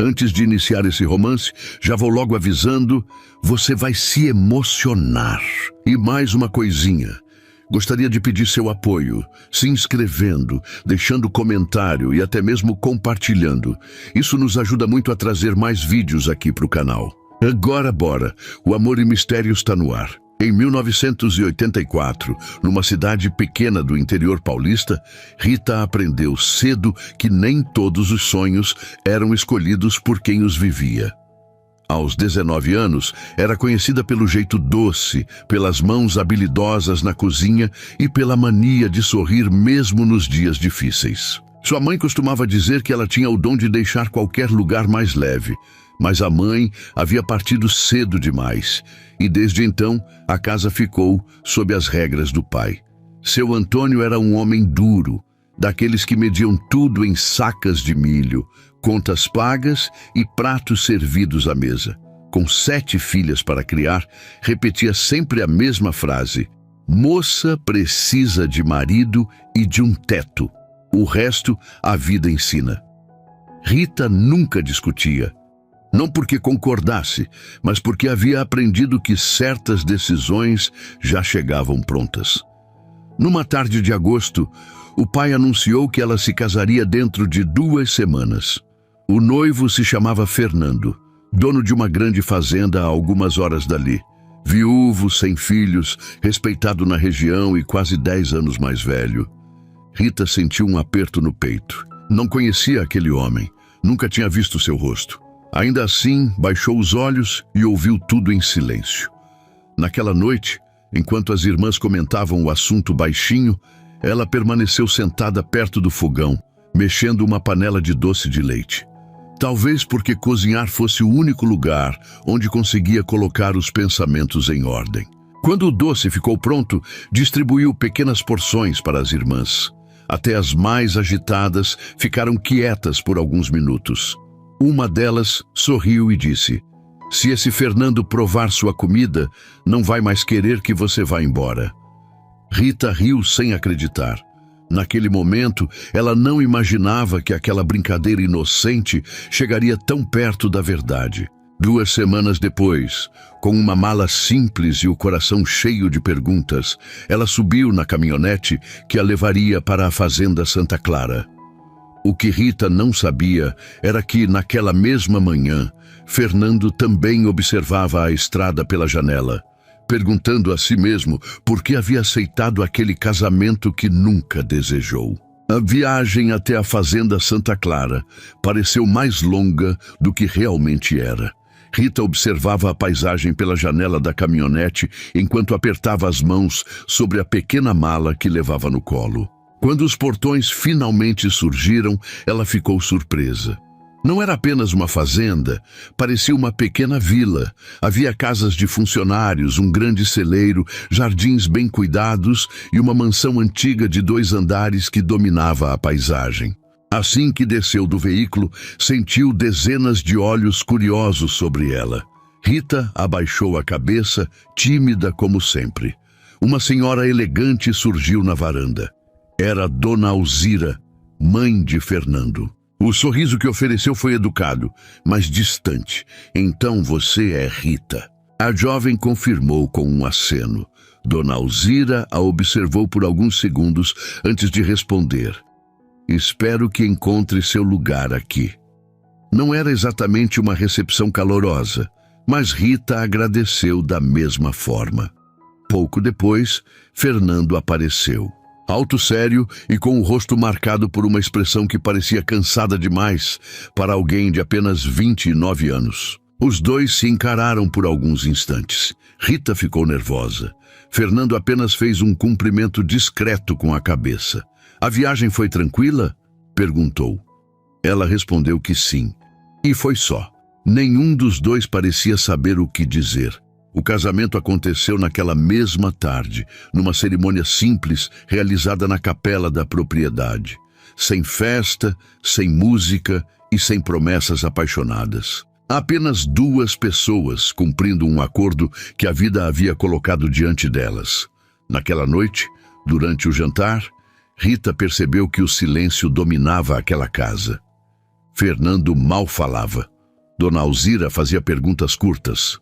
Antes de iniciar esse romance, já vou logo avisando, você vai se emocionar. E mais uma coisinha. Gostaria de pedir seu apoio, se inscrevendo, deixando comentário e até mesmo compartilhando. Isso nos ajuda muito a trazer mais vídeos aqui para o canal. Agora bora, o Amor e Mistério está no ar. Em 1984, numa cidade pequena do interior paulista, Rita aprendeu cedo que nem todos os sonhos eram escolhidos por quem os vivia. Aos 19 anos, era conhecida pelo jeito doce, pelas mãos habilidosas na cozinha e pela mania de sorrir mesmo nos dias difíceis. Sua mãe costumava dizer que ela tinha o dom de deixar qualquer lugar mais leve, mas a mãe havia partido cedo demais, e desde então a casa ficou sob as regras do pai. Seu Antônio era um homem duro, daqueles que mediam tudo em sacas de milho, contas pagas e pratos servidos à mesa. Com 7 filhas para criar, repetia sempre a mesma frase: moça precisa de marido e de um teto. O resto a vida ensina. Rita nunca discutia. Não porque concordasse, mas porque havia aprendido que certas decisões já chegavam prontas. Numa tarde de agosto, o pai anunciou que ela se casaria dentro de 2 semanas. O noivo se chamava Fernando, dono de uma grande fazenda a algumas horas dali. Viúvo, sem filhos, respeitado na região e quase 10 anos mais velho. Rita sentiu um aperto no peito. Não conhecia aquele homem, nunca tinha visto seu rosto. Ainda assim, baixou os olhos e ouviu tudo em silêncio. Naquela noite, enquanto as irmãs comentavam o assunto baixinho, ela permaneceu sentada perto do fogão, mexendo uma panela de doce de leite. Talvez porque cozinhar fosse o único lugar onde conseguia colocar os pensamentos em ordem. Quando o doce ficou pronto, distribuiu pequenas porções para as irmãs. Até as mais agitadas ficaram quietas por alguns minutos. Uma delas sorriu e disse: se esse Fernando provar sua comida, não vai mais querer que você vá embora. Rita riu sem acreditar. Naquele momento, ela não imaginava que aquela brincadeira inocente chegaria tão perto da verdade. 2 semanas depois, com uma mala simples e o coração cheio de perguntas, ela subiu na caminhonete que a levaria para a fazenda Santa Clara. O que Rita não sabia era que, naquela mesma manhã, Fernando também observava a estrada pela janela, perguntando a si mesmo por que havia aceitado aquele casamento que nunca desejou. A viagem até a fazenda Santa Clara pareceu mais longa do que realmente era. Rita observava a paisagem pela janela da caminhonete enquanto apertava as mãos sobre a pequena mala que levava no colo. Quando os portões finalmente surgiram, ela ficou surpresa. Não era apenas uma fazenda, parecia uma pequena vila. Havia casas de funcionários, um grande celeiro, jardins bem cuidados e uma mansão antiga de 2 andares que dominava a paisagem. Assim que desceu do veículo, sentiu dezenas de olhos curiosos sobre ela. Rita abaixou a cabeça, tímida como sempre. Uma senhora elegante surgiu na varanda. Era Dona Alzira, mãe de Fernando. O sorriso que ofereceu foi educado, mas distante. Então você é Rita. A jovem confirmou com um aceno. Dona Alzira a observou por alguns segundos antes de responder: espero que encontre seu lugar aqui. Não era exatamente uma recepção calorosa, mas Rita agradeceu da mesma forma. Pouco depois, Fernando apareceu. Alto, sério e com o rosto marcado por uma expressão que parecia cansada demais para alguém de apenas 29 anos. Os dois se encararam por alguns instantes. Rita ficou nervosa. Fernando apenas fez um cumprimento discreto com a cabeça. A viagem foi tranquila? Perguntou. Ela respondeu que sim. E foi só. Nenhum dos dois parecia saber o que dizer. O casamento aconteceu naquela mesma tarde, numa cerimônia simples realizada na capela da propriedade. Sem festa, sem música e sem promessas apaixonadas. Apenas 2 pessoas cumprindo um acordo que a vida havia colocado diante delas. Naquela noite, durante o jantar, Rita percebeu que o silêncio dominava aquela casa. Fernando mal falava. Dona Alzira fazia perguntas curtas.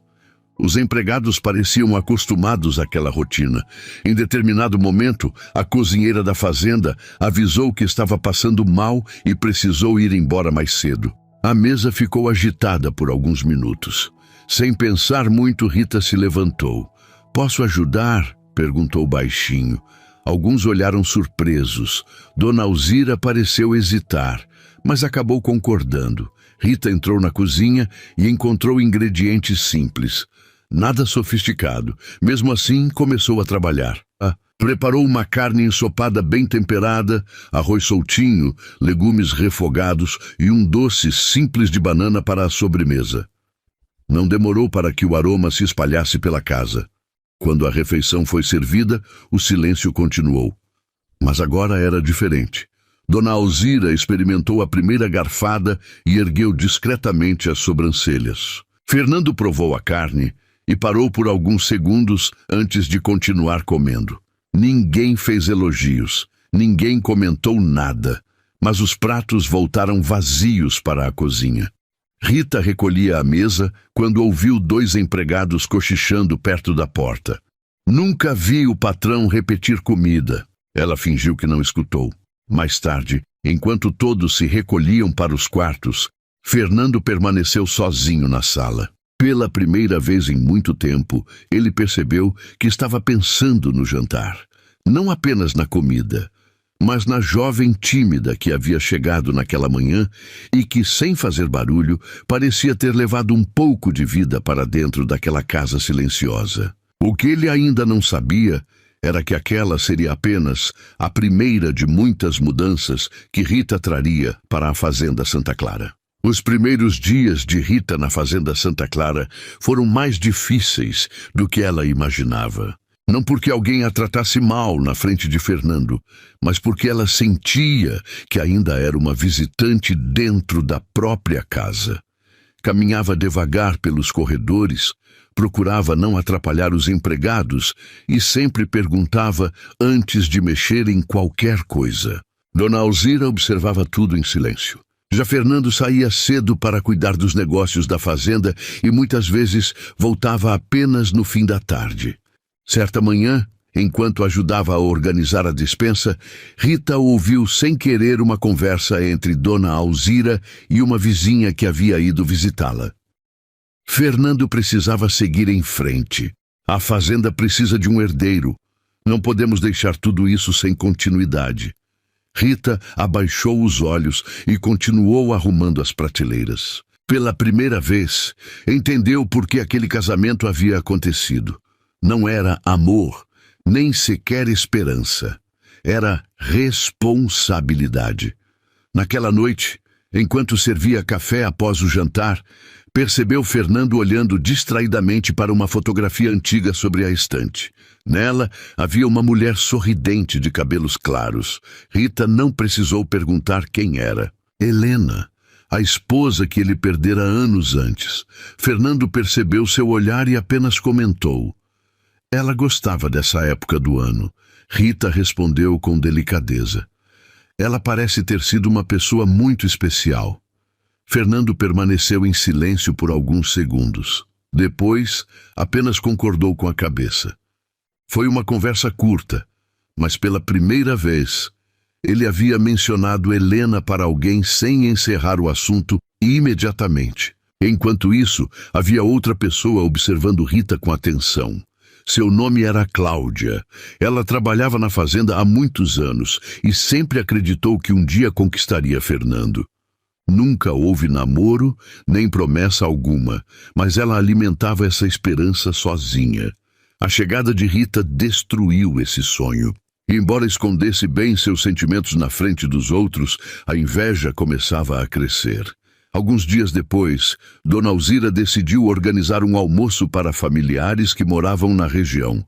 Os empregados pareciam acostumados àquela rotina. Em determinado momento, a cozinheira da fazenda avisou que estava passando mal e precisou ir embora mais cedo. A mesa ficou agitada por alguns minutos. Sem pensar muito, Rita se levantou. "Posso ajudar?" perguntou baixinho. Alguns olharam surpresos. Dona Alzira pareceu hesitar, mas acabou concordando. Rita entrou na cozinha e encontrou ingredientes simples. Nada sofisticado. Mesmo assim, começou a trabalhar. Preparou uma carne ensopada bem temperada, arroz soltinho, legumes refogados e um doce simples de banana para a sobremesa. Não demorou para que o aroma se espalhasse pela casa. Quando a refeição foi servida, o silêncio continuou. Mas agora era diferente. Dona Alzira experimentou a primeira garfada e ergueu discretamente as sobrancelhas. Fernando provou a carne e parou por alguns segundos antes de continuar comendo. Ninguém fez elogios, ninguém comentou nada, mas os pratos voltaram vazios para a cozinha. Rita recolhia a mesa quando ouviu 2 empregados cochichando perto da porta. Nunca vi o patrão repetir comida. Ela fingiu que não escutou. Mais tarde, enquanto todos se recolhiam para os quartos, Fernando permaneceu sozinho na sala. Pela primeira vez em muito tempo, ele percebeu que estava pensando no jantar. Não apenas na comida, mas na jovem tímida que havia chegado naquela manhã e que, sem fazer barulho, parecia ter levado um pouco de vida para dentro daquela casa silenciosa. O que ele ainda não sabia era que aquela seria apenas a primeira de muitas mudanças que Rita traria para a Fazenda Santa Clara. Os primeiros dias de Rita na Fazenda Santa Clara foram mais difíceis do que ela imaginava. Não porque alguém a tratasse mal na frente de Fernando, mas porque ela sentia que ainda era uma visitante dentro da própria casa. Caminhava devagar pelos corredores, procurava não atrapalhar os empregados e sempre perguntava antes de mexer em qualquer coisa. Dona Alzira observava tudo em silêncio. Já Fernando saía cedo para cuidar dos negócios da fazenda e muitas vezes voltava apenas no fim da tarde. Certa manhã, enquanto ajudava a organizar a despensa, Rita ouviu sem querer uma conversa entre Dona Alzira e uma vizinha que havia ido visitá-la. Fernando precisava seguir em frente. A fazenda precisa de um herdeiro. Não podemos deixar tudo isso sem continuidade. Rita abaixou os olhos e continuou arrumando as prateleiras. Pela primeira vez, entendeu por que aquele casamento havia acontecido. Não era amor, nem sequer esperança. Era responsabilidade. Naquela noite, enquanto servia café após o jantar, percebeu Fernando olhando distraidamente para uma fotografia antiga sobre a estante. Nela havia uma mulher sorridente de cabelos claros. Rita não precisou perguntar quem era. Helena, a esposa que ele perdera anos antes. Fernando percebeu seu olhar e apenas comentou: "Ela gostava dessa época do ano." Rita respondeu com delicadeza: "Ela parece ter sido uma pessoa muito especial." Fernando permaneceu em silêncio por alguns segundos. Depois, apenas concordou com a cabeça. Foi uma conversa curta, mas pela primeira vez, ele havia mencionado Helena para alguém sem encerrar o assunto imediatamente. Enquanto isso, havia outra pessoa observando Rita com atenção. Seu nome era Cláudia. Ela trabalhava na fazenda há muitos anos e sempre acreditou que um dia conquistaria Fernando. Nunca houve namoro, nem promessa alguma, mas ela alimentava essa esperança sozinha. A chegada de Rita destruiu esse sonho. Embora escondesse bem seus sentimentos na frente dos outros, a inveja começava a crescer. Alguns dias depois, Dona Alzira decidiu organizar um almoço para familiares que moravam na região.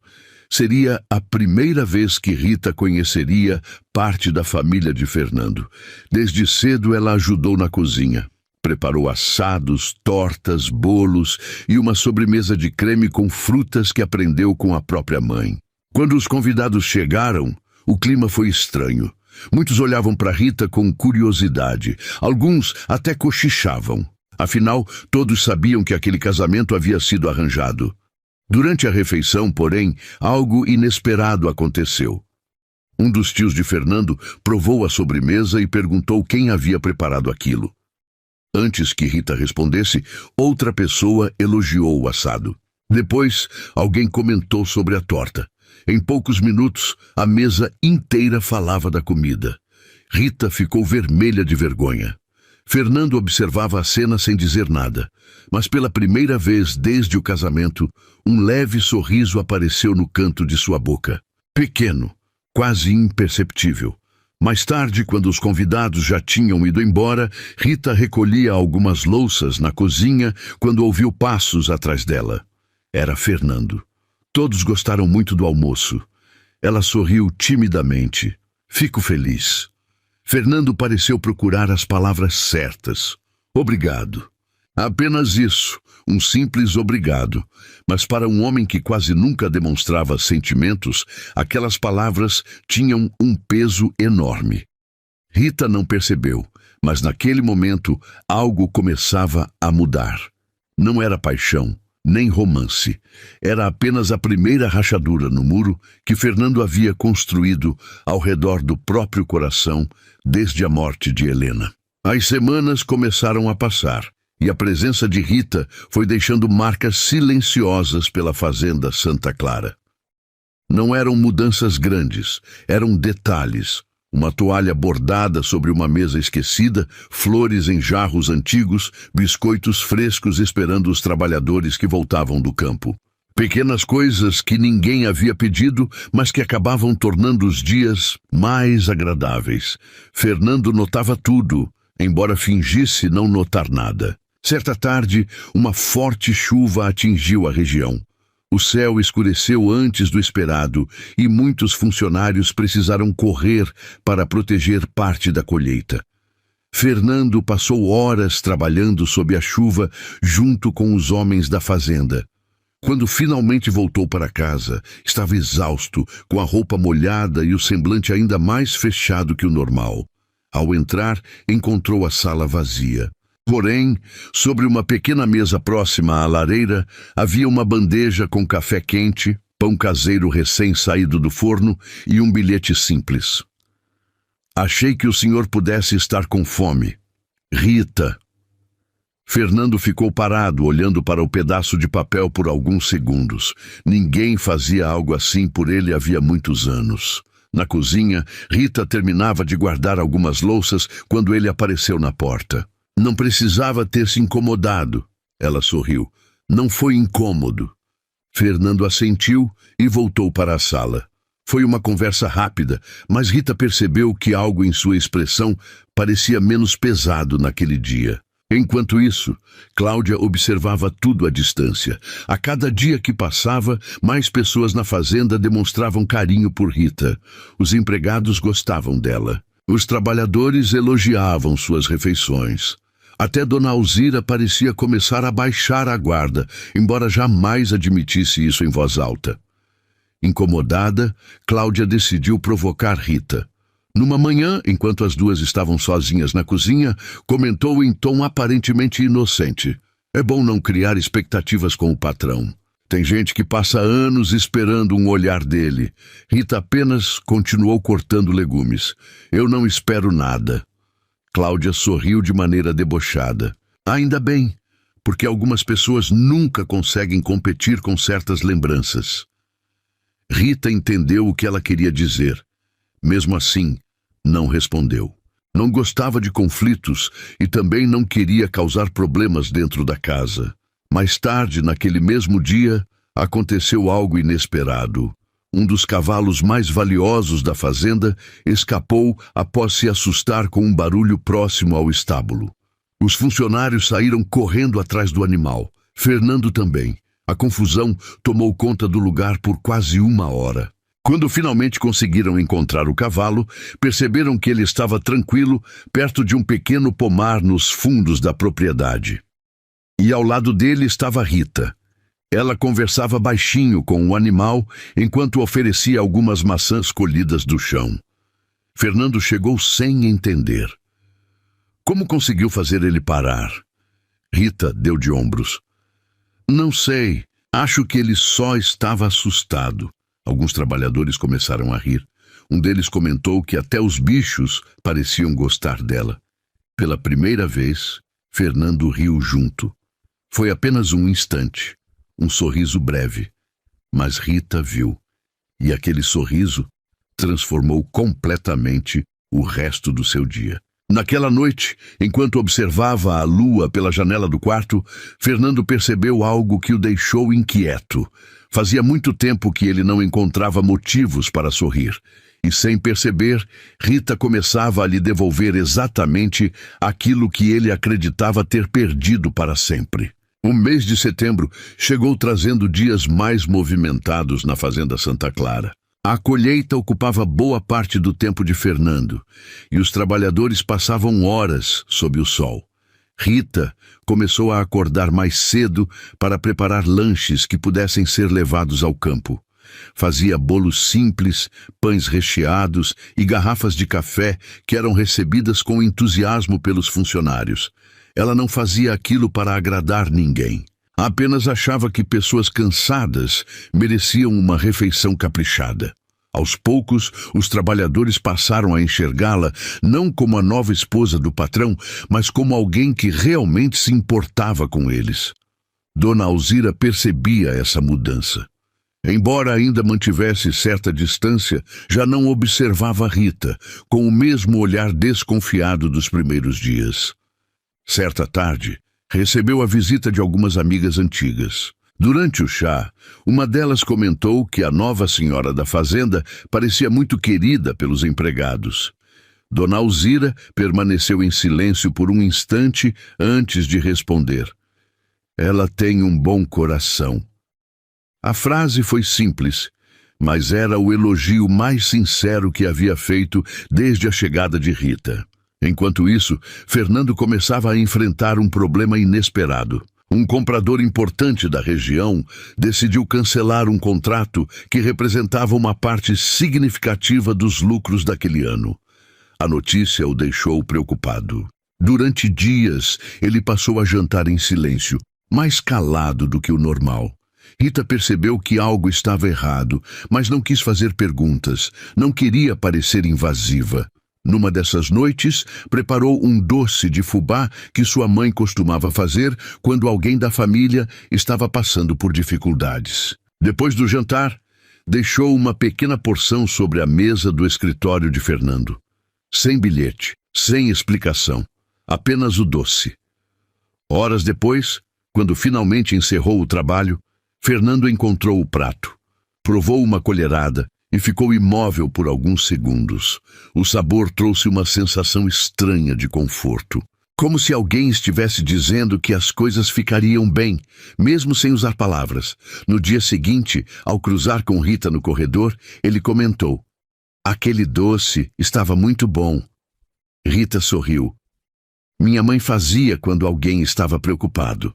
Seria a primeira vez que Rita conheceria parte da família de Fernando. Desde cedo ela ajudou na cozinha. Preparou assados, tortas, bolos e uma sobremesa de creme com frutas que aprendeu com a própria mãe. Quando os convidados chegaram, o clima foi estranho. Muitos olhavam para Rita com curiosidade. Alguns até cochichavam. Afinal, todos sabiam que aquele casamento havia sido arranjado. Durante a refeição, porém, algo inesperado aconteceu. Um dos tios de Fernando provou a sobremesa e perguntou quem havia preparado aquilo. Antes que Rita respondesse, outra pessoa elogiou o assado. Depois, alguém comentou sobre a torta. Em poucos minutos, a mesa inteira falava da comida. Rita ficou vermelha de vergonha. Fernando observava a cena sem dizer nada, mas pela primeira vez desde o casamento, um leve sorriso apareceu no canto de sua boca. Pequeno, quase imperceptível. Mais tarde, quando os convidados já tinham ido embora, Rita recolhia algumas louças na cozinha quando ouviu passos atrás dela. Era Fernando. Todos gostaram muito do almoço. Ela sorriu timidamente. Fico feliz. Fernando pareceu procurar as palavras certas. Obrigado. Apenas isso, um simples obrigado. Mas para um homem que quase nunca demonstrava sentimentos, aquelas palavras tinham um peso enorme. Rita não percebeu, mas naquele momento algo começava a mudar. Não era paixão, nem romance. Era apenas a primeira rachadura no muro que Fernando havia construído ao redor do próprio coração desde a morte de Helena. As semanas começaram a passar e a presença de Rita foi deixando marcas silenciosas pela fazenda Santa Clara. Não eram mudanças grandes, eram detalhes. Uma toalha bordada sobre uma mesa esquecida, flores em jarros antigos, biscoitos frescos esperando os trabalhadores que voltavam do campo. Pequenas coisas que ninguém havia pedido, mas que acabavam tornando os dias mais agradáveis. Fernando notava tudo, embora fingisse não notar nada. Certa tarde, uma forte chuva atingiu a região. O céu escureceu antes do esperado e muitos funcionários precisaram correr para proteger parte da colheita. Fernando passou horas trabalhando sob a chuva junto com os homens da fazenda. Quando finalmente voltou para casa, estava exausto, com a roupa molhada e o semblante ainda mais fechado que o normal. Ao entrar, encontrou a sala vazia. Porém, sobre uma pequena mesa próxima à lareira, havia uma bandeja com café quente, pão caseiro recém-saído do forno e um bilhete simples. Achei que o senhor pudesse estar com fome. Rita. Fernando ficou parado, olhando para o pedaço de papel por alguns segundos. Ninguém fazia algo assim por ele havia muitos anos. Na cozinha, Rita terminava de guardar algumas louças quando ele apareceu na porta. Não precisava ter se incomodado. Ela sorriu. Não foi incômodo. Fernando assentiu e voltou para a sala. Foi uma conversa rápida, mas Rita percebeu que algo em sua expressão parecia menos pesado naquele dia. Enquanto isso, Cláudia observava tudo à distância. A cada dia que passava, mais pessoas na fazenda demonstravam carinho por Rita. Os empregados gostavam dela. Os trabalhadores elogiavam suas refeições. Até Dona Alzira parecia começar a baixar a guarda, embora jamais admitisse isso em voz alta. Incomodada, Cláudia decidiu provocar Rita. Numa manhã, enquanto as duas estavam sozinhas na cozinha, comentou em tom aparentemente inocente. É bom não criar expectativas com o patrão. Tem gente que passa anos esperando um olhar dele. Rita apenas continuou cortando legumes. Eu não espero nada. Cláudia sorriu de maneira debochada. Ainda bem, porque algumas pessoas nunca conseguem competir com certas lembranças. Rita entendeu o que ela queria dizer. Mesmo assim, não respondeu. Não gostava de conflitos e também não queria causar problemas dentro da casa. Mais tarde, naquele mesmo dia, aconteceu algo inesperado. Um dos cavalos mais valiosos da fazenda escapou após se assustar com um barulho próximo ao estábulo. Os funcionários saíram correndo atrás do animal. Fernando também. A confusão tomou conta do lugar por quase 1 hora. Quando finalmente conseguiram encontrar o cavalo, perceberam que ele estava tranquilo perto de um pequeno pomar nos fundos da propriedade. E ao lado dele estava Rita. Ela conversava baixinho com o animal enquanto oferecia algumas maçãs colhidas do chão. Fernando chegou sem entender. Como conseguiu fazer ele parar? Rita deu de ombros. Não sei, acho que ele só estava assustado. Alguns trabalhadores começaram a rir. Um deles comentou que até os bichos pareciam gostar dela. Pela primeira vez, Fernando riu junto. Foi apenas um instante, um sorriso breve. Mas Rita viu. E aquele sorriso transformou completamente o resto do seu dia. Naquela noite, enquanto observava a lua pela janela do quarto, Fernando percebeu algo que o deixou inquieto. Fazia muito tempo que ele não encontrava motivos para sorrir. E sem perceber, Rita começava a lhe devolver exatamente aquilo que ele acreditava ter perdido para sempre. O mês de setembro chegou trazendo dias mais movimentados na Fazenda Santa Clara. A colheita ocupava boa parte do tempo de Fernando, e os trabalhadores passavam horas sob o sol. Rita começou a acordar mais cedo para preparar lanches que pudessem ser levados ao campo. Fazia bolos simples, pães recheados e garrafas de café que eram recebidas com entusiasmo pelos funcionários. Ela não fazia aquilo para agradar ninguém. Apenas achava que pessoas cansadas mereciam uma refeição caprichada. Aos poucos, os trabalhadores passaram a enxergá-la não como a nova esposa do patrão, mas como alguém que realmente se importava com eles. Dona Alzira percebia essa mudança. Embora ainda mantivesse certa distância, já não observava Rita com o mesmo olhar desconfiado dos primeiros dias. Certa tarde, recebeu a visita de algumas amigas antigas. Durante o chá, uma delas comentou que a nova senhora da fazenda parecia muito querida pelos empregados. Dona Alzira permaneceu em silêncio por um instante antes de responder. Ela tem um bom coração. A frase foi simples, mas era o elogio mais sincero que havia feito desde a chegada de Rita. Enquanto isso, Fernando começava a enfrentar um problema inesperado. Um comprador importante da região decidiu cancelar um contrato que representava uma parte significativa dos lucros daquele ano. A notícia o deixou preocupado. Durante dias, ele passou a jantar em silêncio, mais calado do que o normal. Rita percebeu que algo estava errado, mas não quis fazer perguntas, não queria parecer invasiva. Numa dessas noites, preparou um doce de fubá que sua mãe costumava fazer quando alguém da família estava passando por dificuldades. Depois do jantar, deixou uma pequena porção sobre a mesa do escritório de Fernando. Sem bilhete, sem explicação, apenas o doce. Horas depois, quando finalmente encerrou o trabalho, Fernando encontrou o prato. Provou uma colherada e ficou imóvel por alguns segundos. O sabor trouxe uma sensação estranha de conforto. Como se alguém estivesse dizendo que as coisas ficariam bem, mesmo sem usar palavras. No dia seguinte, ao cruzar com Rita no corredor, ele comentou: "Aquele doce estava muito bom." Rita sorriu. "Minha mãe fazia quando alguém estava preocupado."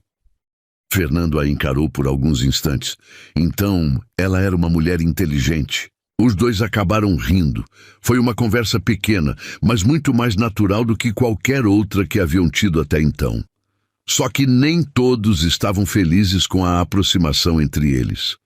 Fernando a encarou por alguns instantes. Então, ela era uma mulher inteligente. Os dois acabaram rindo. Foi uma conversa pequena, mas muito mais natural do que qualquer outra que haviam tido até então. Só que nem todos estavam felizes com a aproximação entre eles.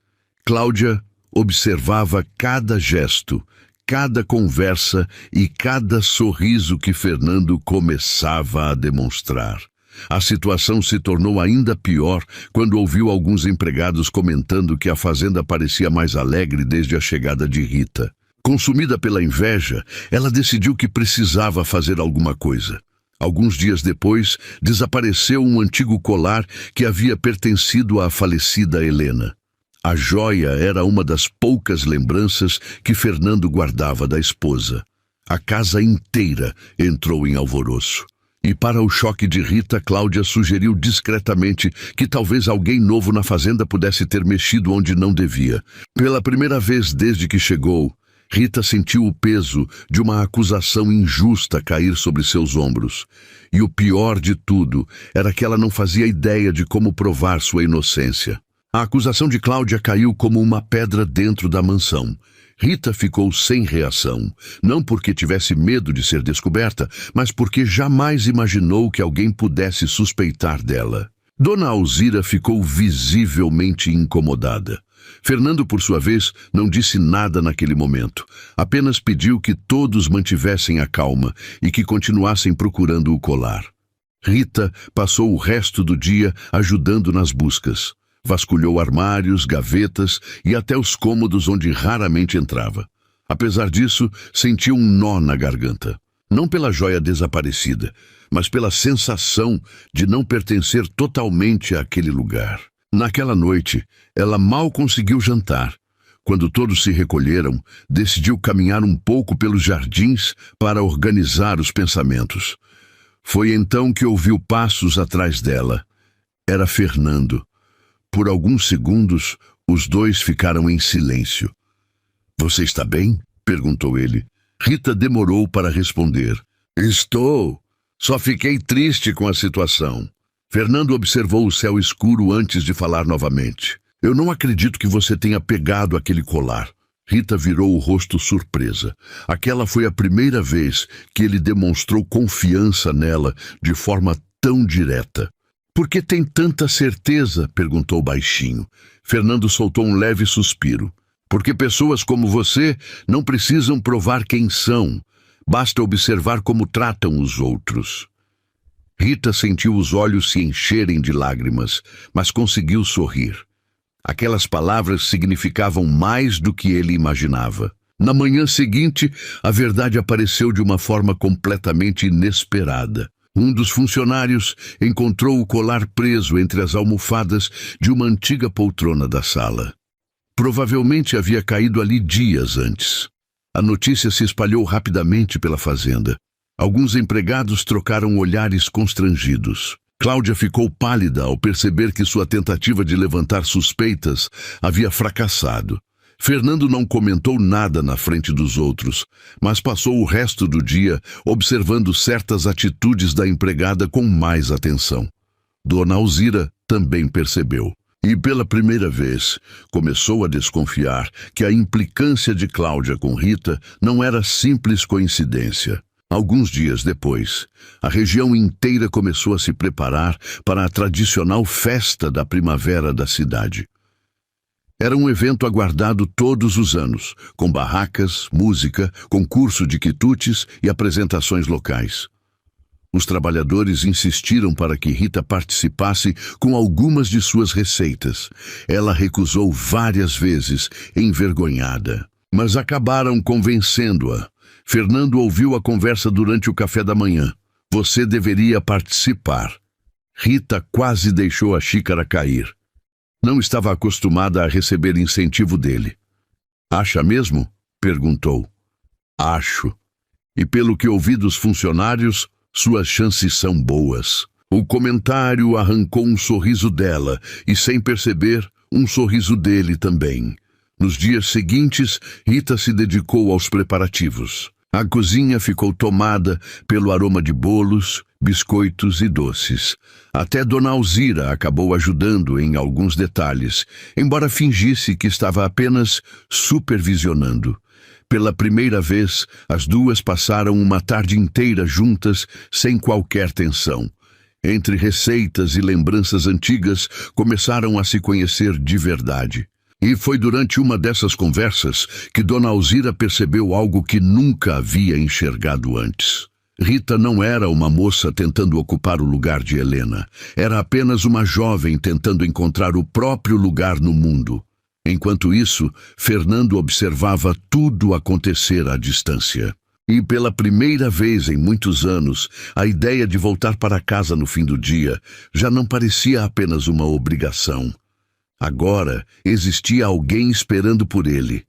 Cláudia observava cada gesto, cada conversa e cada sorriso que Fernando começava a demonstrar. A situação se tornou ainda pior quando ouviu alguns empregados comentando que a fazenda parecia mais alegre desde a chegada de Rita. Consumida pela inveja, ela decidiu que precisava fazer alguma coisa. Alguns dias depois, desapareceu um antigo colar que havia pertencido à falecida Helena. A joia era uma das poucas lembranças que Fernando guardava da esposa. A casa inteira entrou em alvoroço. E para o choque de Rita, Cláudia sugeriu discretamente que talvez alguém novo na fazenda pudesse ter mexido onde não devia. Pela primeira vez desde que chegou, Rita sentiu o peso de uma acusação injusta cair sobre seus ombros. E o pior de tudo era que ela não fazia ideia de como provar sua inocência. A acusação de Cláudia caiu como uma pedra dentro da mansão. Rita ficou sem reação, não porque tivesse medo de ser descoberta, mas porque jamais imaginou que alguém pudesse suspeitar dela. Dona Alzira ficou visivelmente incomodada. Fernando, por sua vez, não disse nada naquele momento. Apenas pediu que todos mantivessem a calma e que continuassem procurando o colar. Rita passou o resto do dia ajudando nas buscas. Vasculhou armários, gavetas e até os cômodos onde raramente entrava. Apesar disso, sentiu um nó na garganta. Não pela joia desaparecida, mas pela sensação de não pertencer totalmente àquele lugar. Naquela noite, ela mal conseguiu jantar. Quando todos se recolheram, decidiu caminhar um pouco pelos jardins para organizar os pensamentos. Foi então que ouviu passos atrás dela. Era Fernando. Por alguns segundos, os dois ficaram em silêncio. "Você está bem?" perguntou ele. Rita demorou para responder. "Estou. Só fiquei triste com a situação." Fernando observou o céu escuro antes de falar novamente. "Eu não acredito que você tenha pegado aquele colar." Rita virou o rosto surpresa. Aquela foi a primeira vez que ele demonstrou confiança nela de forma tão direta. "Por que tem tanta certeza?" perguntou baixinho. Fernando soltou um leve suspiro. "Porque pessoas como você não precisam provar quem são. Basta observar como tratam os outros." Rita sentiu os olhos se encherem de lágrimas, mas conseguiu sorrir. Aquelas palavras significavam mais do que ele imaginava. Na manhã seguinte, a verdade apareceu de uma forma completamente inesperada. Um dos funcionários encontrou o colar preso entre as almofadas de uma antiga poltrona da sala. Provavelmente havia caído ali dias antes. A notícia se espalhou rapidamente pela fazenda. Alguns empregados trocaram olhares constrangidos. Cláudia ficou pálida ao perceber que sua tentativa de levantar suspeitas havia fracassado. Fernando não comentou nada na frente dos outros, mas passou o resto do dia observando certas atitudes da empregada com mais atenção. Dona Alzira também percebeu. E pela primeira vez, começou a desconfiar que a implicância de Cláudia com Rita não era simples coincidência. Alguns dias depois, a região inteira começou a se preparar para a tradicional festa da primavera da cidade. Era um evento aguardado todos os anos, com barracas, música, concurso de quitutes e apresentações locais. Os trabalhadores insistiram para que Rita participasse com algumas de suas receitas. Ela recusou várias vezes, envergonhada. Mas acabaram convencendo-a. Fernando ouviu a conversa durante o café da manhã. "Você deveria participar." Rita quase deixou a xícara cair. Não estava acostumada a receber incentivo dele. "Acha mesmo?" perguntou. "Acho. E pelo que ouvi dos funcionários, suas chances são boas." O comentário arrancou um sorriso dela e, sem perceber, um sorriso dele também. Nos dias seguintes, Rita se dedicou aos preparativos. A cozinha ficou tomada pelo aroma de bolos, biscoitos e doces. Até Dona Alzira acabou ajudando em alguns detalhes, embora fingisse que estava apenas supervisionando. Pela primeira vez, as duas passaram uma tarde inteira juntas, sem qualquer tensão. Entre receitas e lembranças antigas, começaram a se conhecer de verdade. E foi durante uma dessas conversas que Dona Alzira percebeu algo que nunca havia enxergado antes. Rita não era uma moça tentando ocupar o lugar de Helena. Era apenas uma jovem tentando encontrar o próprio lugar no mundo. Enquanto isso, Fernando observava tudo acontecer à distância. E pela primeira vez em muitos anos, a ideia de voltar para casa no fim do dia já não parecia apenas uma obrigação. Agora existia alguém esperando por ele.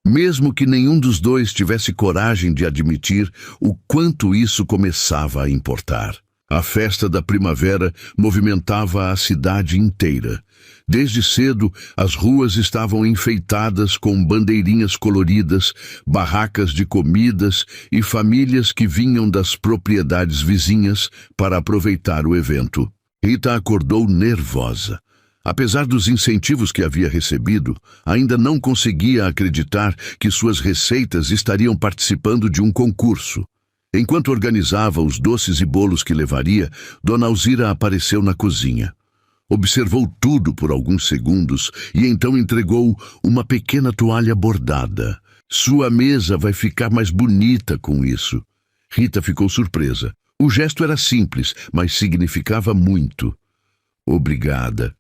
Mesmo que nenhum dos dois tivesse coragem de admitir o quanto isso começava a importar. A festa da primavera movimentava a cidade inteira. Desde cedo, as ruas estavam enfeitadas com bandeirinhas coloridas, barracas de comidas e famílias que vinham das propriedades vizinhas para aproveitar o evento. Rita acordou nervosa. Apesar dos incentivos que havia recebido, ainda não conseguia acreditar que suas receitas estariam participando de um concurso. Enquanto organizava os doces e bolos que levaria, Dona Alzira apareceu na cozinha. Observou tudo por alguns segundos e então entregou uma pequena toalha bordada. Sua mesa vai ficar mais bonita com isso. Rita ficou surpresa. O gesto era simples, mas significava muito. Obrigada.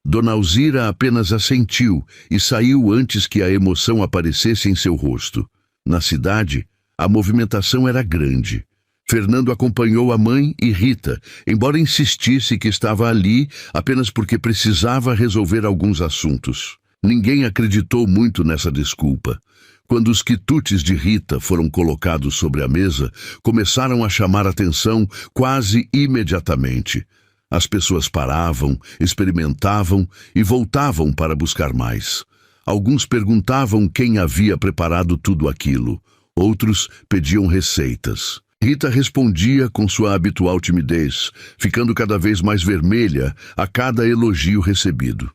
Dona Alzira apenas assentiu e saiu antes que a emoção aparecesse em seu rosto. Na cidade, a movimentação era grande. Fernando acompanhou a mãe e Rita, embora insistisse que estava ali apenas porque precisava resolver alguns assuntos. Ninguém acreditou muito nessa desculpa. Quando os quitutes de Rita foram colocados sobre a mesa, começaram a chamar atenção quase imediatamente. As pessoas paravam, experimentavam e voltavam para buscar mais. Alguns perguntavam quem havia preparado tudo aquilo. Outros pediam receitas. Rita respondia com sua habitual timidez, ficando cada vez mais vermelha a cada elogio recebido.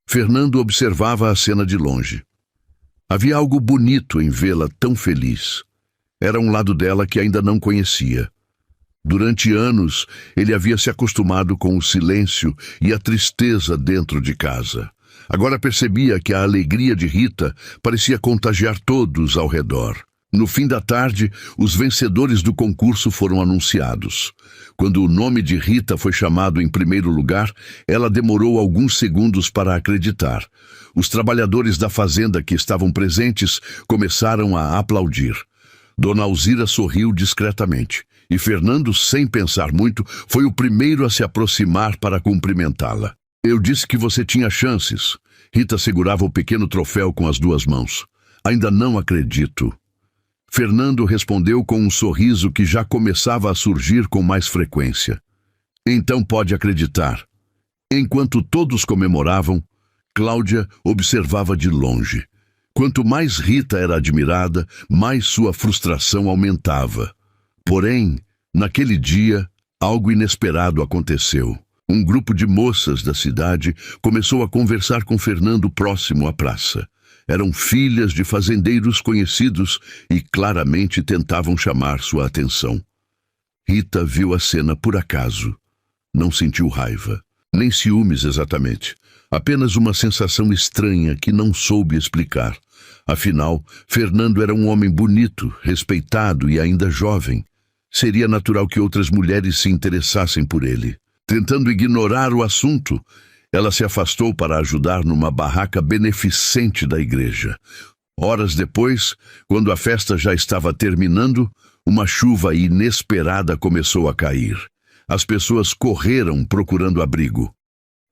Fernando observava a cena de longe. Havia algo bonito em vê-la tão feliz. Era um lado dela que ainda não conhecia. Durante anos, ele havia se acostumado com o silêncio e a tristeza dentro de casa. Agora percebia que a alegria de Rita parecia contagiar todos ao redor. No fim da tarde, os vencedores do concurso foram anunciados. Quando o nome de Rita foi chamado em primeiro lugar, ela demorou alguns segundos para acreditar. Os trabalhadores da fazenda que estavam presentes começaram a aplaudir. Dona Alzira sorriu discretamente, e Fernando, sem pensar muito, foi o primeiro a se aproximar para cumprimentá-la. Eu disse que você tinha chances. Rita segurava o pequeno troféu com as duas mãos. Ainda não acredito. Fernando respondeu com um sorriso que já começava a surgir com mais frequência. Então pode acreditar. Enquanto todos comemoravam, Cláudia observava de longe. Quanto mais Rita era admirada, mais sua frustração aumentava. Porém, naquele dia, algo inesperado aconteceu. Um grupo de moças da cidade começou a conversar com Fernando próximo à praça. Eram filhas de fazendeiros conhecidos e claramente tentavam chamar sua atenção. Rita viu a cena por acaso. Não sentiu raiva, nem ciúmes exatamente. Apenas uma sensação estranha que não soube explicar. Afinal, Fernando era um homem bonito, respeitado e ainda jovem. Seria natural que outras mulheres se interessassem por ele. Tentando ignorar o assunto, ela se afastou para ajudar numa barraca beneficente da igreja. Horas depois, quando a festa já estava terminando, uma chuva inesperada começou a cair. As pessoas correram procurando abrigo.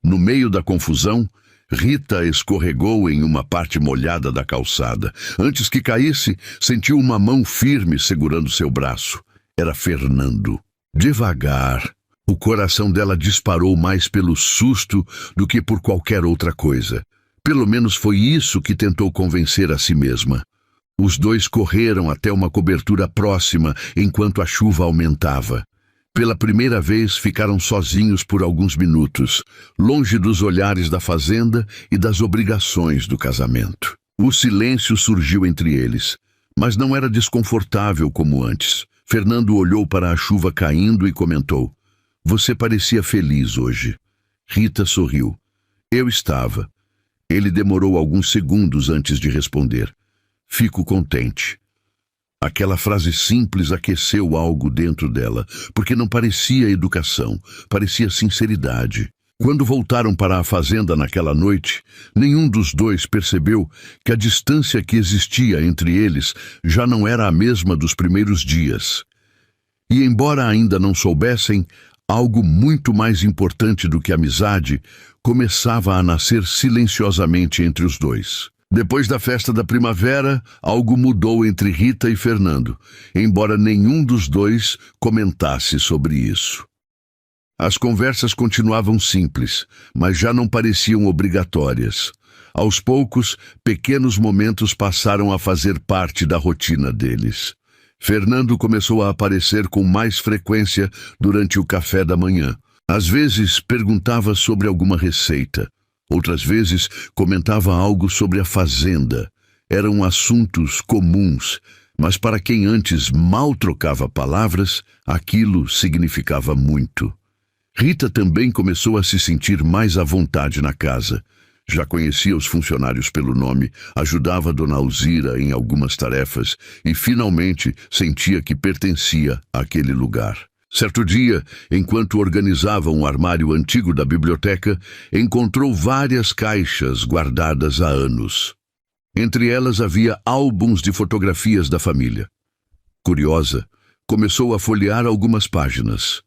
No meio da confusão, Rita escorregou em uma parte molhada da calçada. Antes que caísse, sentiu uma mão firme segurando seu braço. Era Fernando. Devagar, o coração dela disparou mais pelo susto do que por qualquer outra coisa. Pelo menos foi isso que tentou convencer a si mesma. Os dois correram até uma cobertura próxima enquanto a chuva aumentava. Pela primeira vez ficaram sozinhos por alguns minutos, longe dos olhares da fazenda e das obrigações do casamento. O silêncio surgiu entre eles, mas não era desconfortável como antes. Fernando olhou para a chuva caindo e comentou: "Você parecia feliz hoje." Rita sorriu. "Eu estava." Ele demorou alguns segundos antes de responder. "Fico contente." Aquela frase simples aqueceu algo dentro dela, porque não parecia educação, parecia sinceridade. Quando voltaram para a fazenda naquela noite, nenhum dos dois percebeu que a distância que existia entre eles já não era a mesma dos primeiros dias. E embora ainda não soubessem, algo muito mais importante do que amizade começava a nascer silenciosamente entre os dois. Depois da festa da primavera, algo mudou entre Rita e Fernando, embora nenhum dos dois comentasse sobre isso. As conversas continuavam simples, mas já não pareciam obrigatórias. Aos poucos, pequenos momentos passaram a fazer parte da rotina deles. Fernando começou a aparecer com mais frequência durante o café da manhã. Às vezes perguntava sobre alguma receita, outras vezes comentava algo sobre a fazenda. Eram assuntos comuns, mas para quem antes mal trocava palavras, aquilo significava muito. Rita também começou a se sentir mais à vontade na casa. Já conhecia os funcionários pelo nome, ajudava Dona Alzira em algumas tarefas e finalmente sentia que pertencia àquele lugar. Certo dia, enquanto organizava um armário antigo da biblioteca, encontrou várias caixas guardadas há anos. Entre elas havia álbuns de fotografias da família. Curiosa, começou a folhear algumas páginas.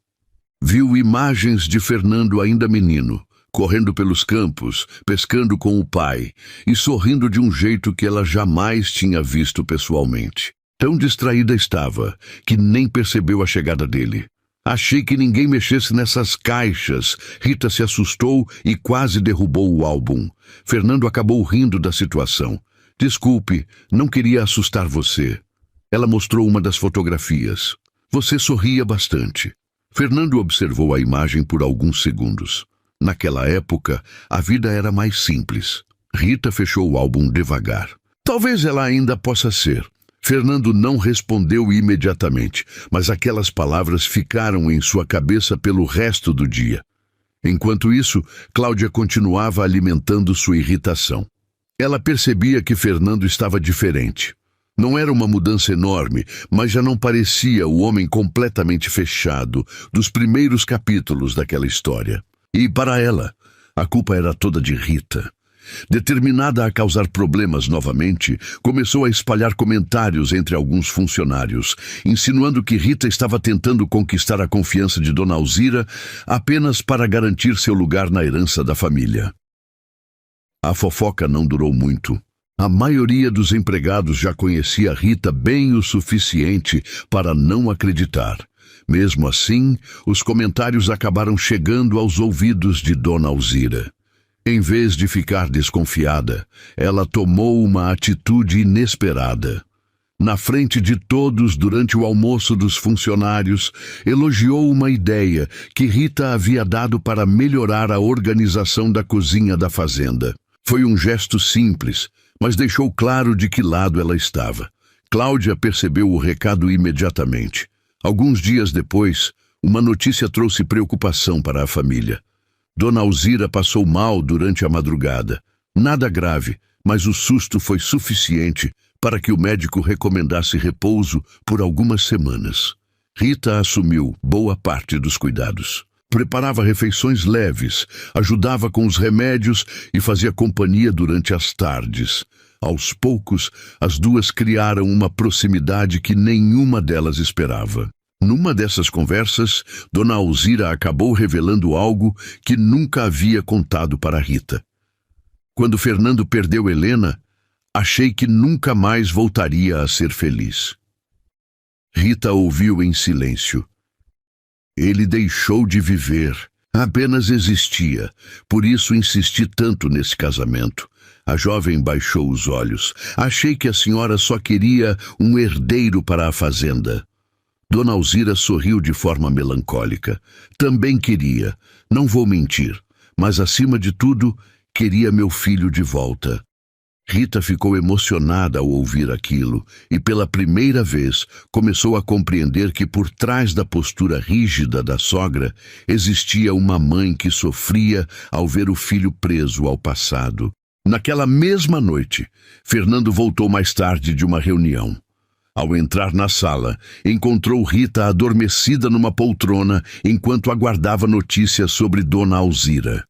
Viu imagens de Fernando ainda menino, correndo pelos campos, pescando com o pai e sorrindo de um jeito que ela jamais tinha visto pessoalmente. Tão distraída estava que nem percebeu a chegada dele. Achei que ninguém mexesse nessas caixas. Rita se assustou e quase derrubou o álbum. Fernando acabou rindo da situação. Desculpe, não queria assustar você. Ela mostrou uma das fotografias. Você sorria bastante. Fernando observou a imagem por alguns segundos. Naquela época, a vida era mais simples. Rita fechou o álbum devagar. Talvez ela ainda possa ser. Fernando não respondeu imediatamente, mas aquelas palavras ficaram em sua cabeça pelo resto do dia. Enquanto isso, Cláudia continuava alimentando sua irritação. Ela percebia que Fernando estava diferente. Não era uma mudança enorme, mas já não parecia o homem completamente fechado dos primeiros capítulos daquela história. E para ela, a culpa era toda de Rita. Determinada a causar problemas novamente, começou a espalhar comentários entre alguns funcionários, insinuando que Rita estava tentando conquistar a confiança de Dona Alzira apenas para garantir seu lugar na herança da família. A fofoca não durou muito. A maioria dos empregados já conhecia Rita bem o suficiente para não acreditar. Mesmo assim, os comentários acabaram chegando aos ouvidos de Dona Alzira. Em vez de ficar desconfiada, ela tomou uma atitude inesperada. Na frente de todos, durante o almoço dos funcionários, elogiou uma ideia que Rita havia dado para melhorar a organização da cozinha da fazenda. Foi um gesto simples, mas deixou claro de que lado ela estava. Cláudia percebeu o recado imediatamente. Alguns dias depois, uma notícia trouxe preocupação para a família. Dona Alzira passou mal durante a madrugada. Nada grave, mas o susto foi suficiente para que o médico recomendasse repouso por algumas semanas. Rita assumiu boa parte dos cuidados. Preparava refeições leves, ajudava com os remédios e fazia companhia durante as tardes. Aos poucos, as duas criaram uma proximidade que nenhuma delas esperava. Numa dessas conversas, Dona Alzira acabou revelando algo que nunca havia contado para Rita. Quando Fernando perdeu Helena, achei que nunca mais voltaria a ser feliz. Rita ouviu em silêncio. Ele deixou de viver, apenas existia, por isso insisti tanto nesse casamento. A jovem baixou os olhos. Achei que a senhora só queria um herdeiro para a fazenda. Dona Alzira sorriu de forma melancólica. Também queria, não vou mentir, mas acima de tudo, queria meu filho de volta. Rita ficou emocionada ao ouvir aquilo e pela primeira vez começou a compreender que por trás da postura rígida da sogra existia uma mãe que sofria ao ver o filho preso ao passado. Naquela mesma noite, Fernando voltou mais tarde de uma reunião. Ao entrar na sala, encontrou Rita adormecida numa poltrona enquanto aguardava notícias sobre Dona Alzira.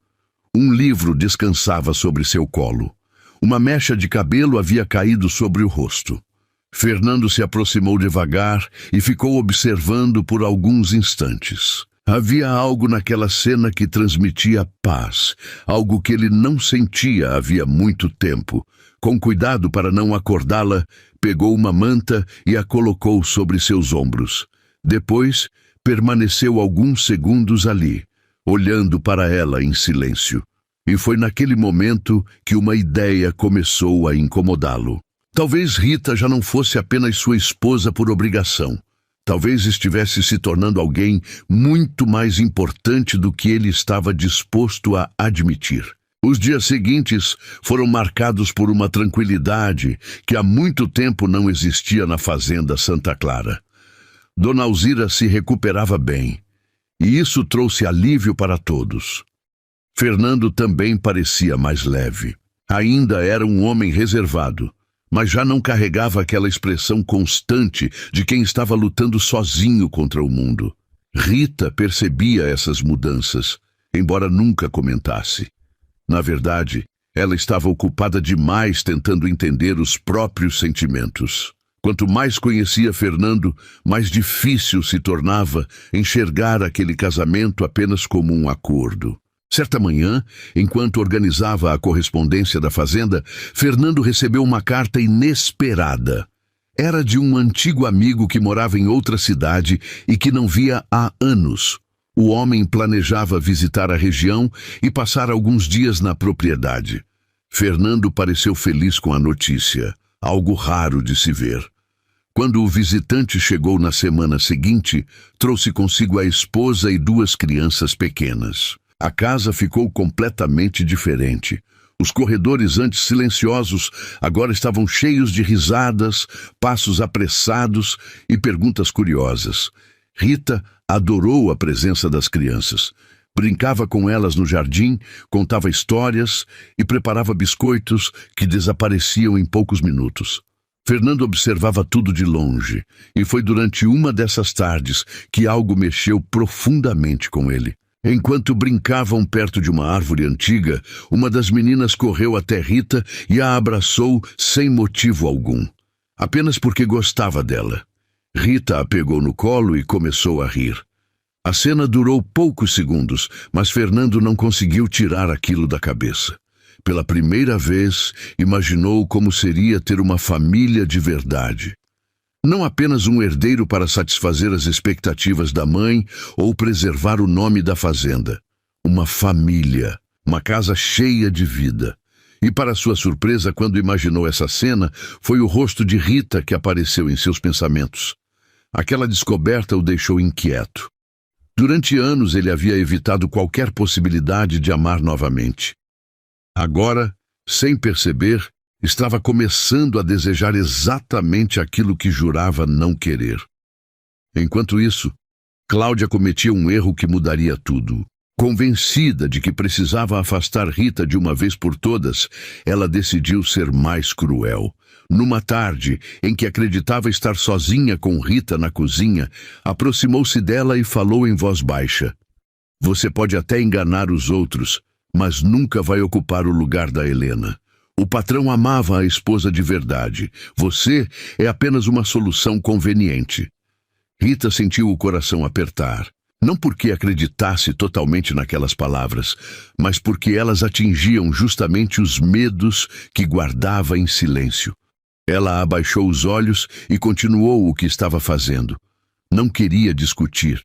Um livro descansava sobre seu colo. Uma mecha de cabelo havia caído sobre o rosto. Fernando se aproximou devagar e ficou observando por alguns instantes. Havia algo naquela cena que transmitia paz, algo que ele não sentia havia muito tempo. Com cuidado para não acordá-la, pegou uma manta e a colocou sobre seus ombros. Depois, permaneceu alguns segundos ali, olhando para ela em silêncio. E foi naquele momento que uma ideia começou a incomodá-lo. Talvez Rita já não fosse apenas sua esposa por obrigação. Talvez estivesse se tornando alguém muito mais importante do que ele estava disposto a admitir. Os dias seguintes foram marcados por uma tranquilidade que há muito tempo não existia na fazenda Santa Clara. Dona Alzira se recuperava bem, e isso trouxe alívio para todos. Fernando também parecia mais leve. Ainda era um homem reservado, mas já não carregava aquela expressão constante de quem estava lutando sozinho contra o mundo. Rita percebia essas mudanças, embora nunca comentasse. Na verdade, ela estava ocupada demais tentando entender os próprios sentimentos. Quanto mais conhecia Fernando, mais difícil se tornava enxergar aquele casamento apenas como um acordo. Certa manhã, enquanto organizava a correspondência da fazenda, Fernando recebeu uma carta inesperada. Era de um antigo amigo que morava em outra cidade e que não via há anos. O homem planejava visitar a região e passar alguns dias na propriedade. Fernando pareceu feliz com a notícia, algo raro de se ver. Quando o visitante chegou na semana seguinte, trouxe consigo a esposa e 2 crianças pequenas. A casa ficou completamente diferente. Os corredores antes silenciosos agora estavam cheios de risadas, passos apressados e perguntas curiosas. Rita adorou a presença das crianças. Brincava com elas no jardim, contava histórias e preparava biscoitos que desapareciam em poucos minutos. Fernando observava tudo de longe, e foi durante uma dessas tardes que algo mexeu profundamente com ele. Enquanto brincavam perto de uma árvore antiga, uma das meninas correu até Rita e a abraçou sem motivo algum, apenas porque gostava dela. Rita a pegou no colo e começou a rir. A cena durou poucos segundos, mas Fernando não conseguiu tirar aquilo da cabeça. Pela primeira vez, imaginou como seria ter uma família de verdade. Não apenas um herdeiro para satisfazer as expectativas da mãe ou preservar o nome da fazenda. Uma família, uma casa cheia de vida. E para sua surpresa, quando imaginou essa cena, foi o rosto de Rita que apareceu em seus pensamentos. Aquela descoberta o deixou inquieto. Durante anos ele havia evitado qualquer possibilidade de amar novamente. Agora, sem perceber, estava começando a desejar exatamente aquilo que jurava não querer. Enquanto isso, Cláudia cometia um erro que mudaria tudo. Convencida de que precisava afastar Rita de uma vez por todas, ela decidiu ser mais cruel. Numa tarde em que acreditava estar sozinha com Rita na cozinha, aproximou-se dela e falou em voz baixa: "Você pode até enganar os outros, mas nunca vai ocupar o lugar da Helena. O patrão amava a esposa de verdade. Você é apenas uma solução conveniente." Rita sentiu o coração apertar. Não porque acreditasse totalmente naquelas palavras, mas porque elas atingiam justamente os medos que guardava em silêncio. Ela abaixou os olhos e continuou o que estava fazendo. Não queria discutir.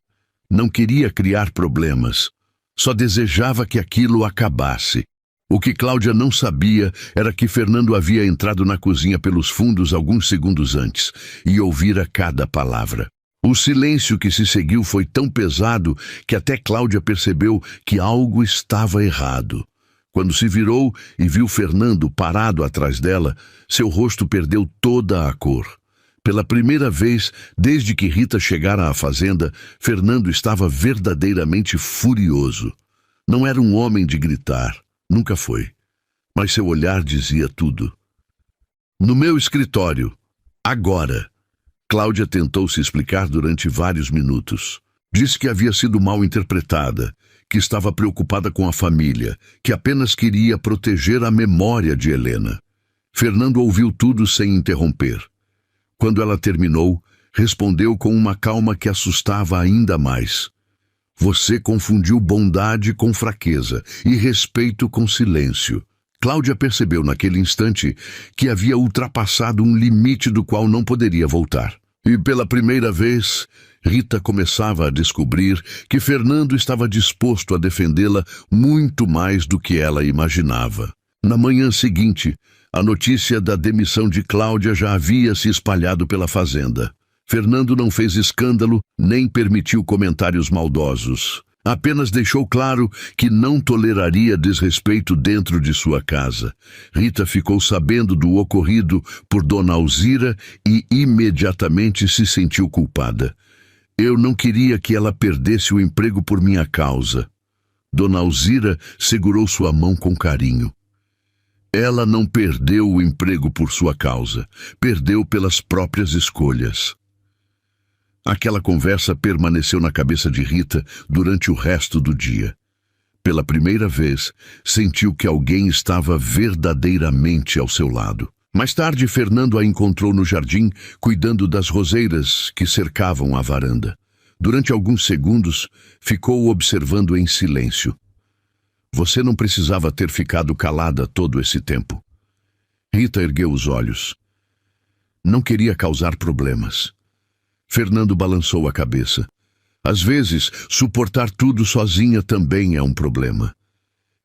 Não queria criar problemas. Só desejava que aquilo acabasse. O que Cláudia não sabia era que Fernando havia entrado na cozinha pelos fundos alguns segundos antes e ouvira cada palavra. O silêncio que se seguiu foi tão pesado que até Cláudia percebeu que algo estava errado. Quando se virou e viu Fernando parado atrás dela, seu rosto perdeu toda a cor. Pela primeira vez desde que Rita chegara à fazenda, Fernando estava verdadeiramente furioso. Não era um homem de gritar, nunca foi. Mas seu olhar dizia tudo. "No meu escritório, agora." Cláudia tentou se explicar durante vários minutos. Disse que havia sido mal interpretada, que estava preocupada com a família, que apenas queria proteger a memória de Helena. Fernando ouviu tudo sem interromper. Quando ela terminou, respondeu com uma calma que assustava ainda mais. "Você confundiu bondade com fraqueza e respeito com silêncio." Cláudia percebeu naquele instante que havia ultrapassado um limite do qual não poderia voltar. E pela primeira vez, Rita começava a descobrir que Fernando estava disposto a defendê-la muito mais do que ela imaginava. Na manhã seguinte, a notícia da demissão de Cláudia já havia se espalhado pela fazenda. Fernando não fez escândalo nem permitiu comentários maldosos. Apenas deixou claro que não toleraria desrespeito dentro de sua casa. Rita ficou sabendo do ocorrido por Dona Alzira e imediatamente se sentiu culpada. Eu não queria que ela perdesse o emprego por minha causa. Dona Alzira segurou sua mão com carinho. Ela não perdeu o emprego por sua causa, perdeu pelas próprias escolhas. Aquela conversa permaneceu na cabeça de Rita durante o resto do dia. Pela primeira vez, sentiu que alguém estava verdadeiramente ao seu lado. Mais tarde, Fernando a encontrou no jardim, cuidando das roseiras que cercavam a varanda. Durante alguns segundos, ficou observando em silêncio. Você não precisava ter ficado calada todo esse tempo. Rita ergueu os olhos. Não queria causar problemas. Fernando balançou a cabeça. Às vezes, suportar tudo sozinha também é um problema.